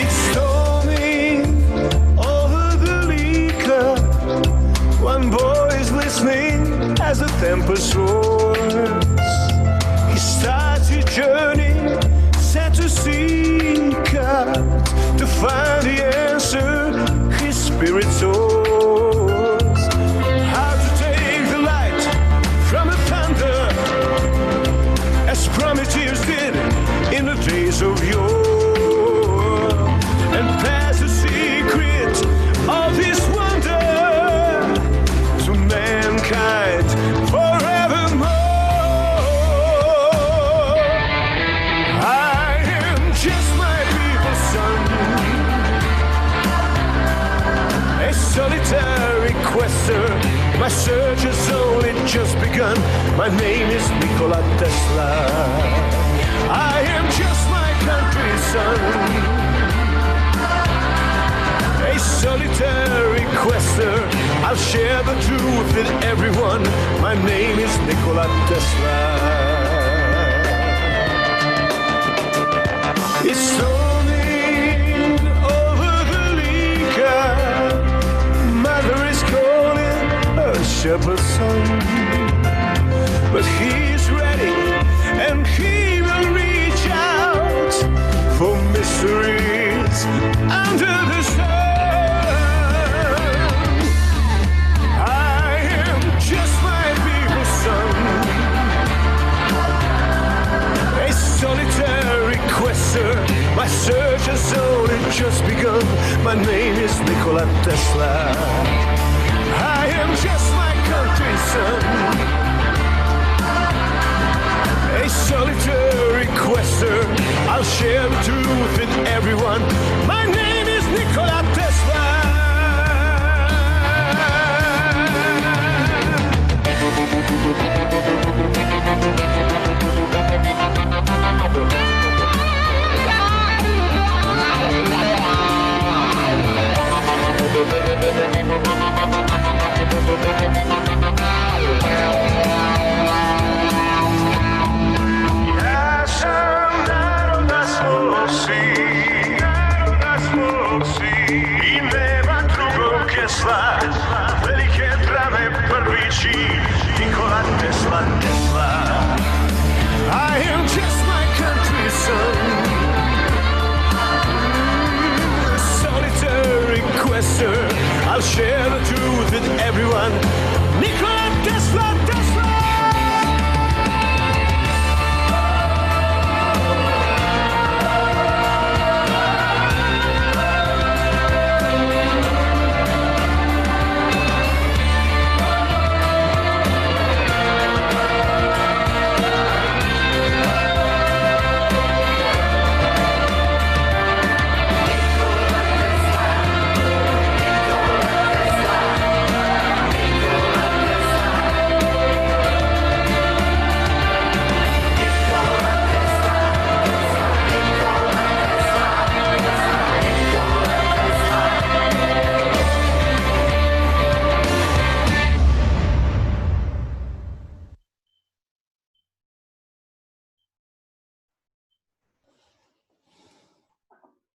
It's storming over the Lika. One boy is listening as the tempest roars. He starts his journey, set to seek out, to find the answer his spirit soars. How to take the light from the thunder, as Prometheus did in the days of yore, and pass the secret of his wonder to mankind forevermore. I am just my people's son, a solitary quester. My search has only just begun. My name is Nikola Tesla. I am just my country's son, a solitary quester. I'll share the truth with everyone. My name is Nikola Tesla. It's storming over the Lika. Mother is calling her shepherd's son, but he's ready and he will reach out for mysteries under the sun. My search has only just begun. My name is Nikola Tesla. I am just my country's son, a solitary quester. I'll share the truth with everyone. My name is Nikola Tesla. Ja sam narod da sposi i nema drugog kesla, velike drame prvići, Nikola Tesla, Tesla. I am just my country's son, a solitary quester. I'll share the truth with everyone. Nikola Tesla, Tesla.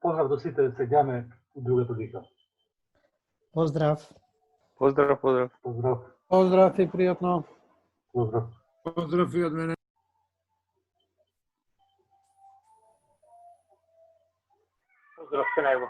Поздрав до сите, сегаме у другата вика. Поздрав. Поздрав, поздрав. Поздрав. Поздрав и пријатно. Поздрав. Поздрав и од мене. Поздрав се него.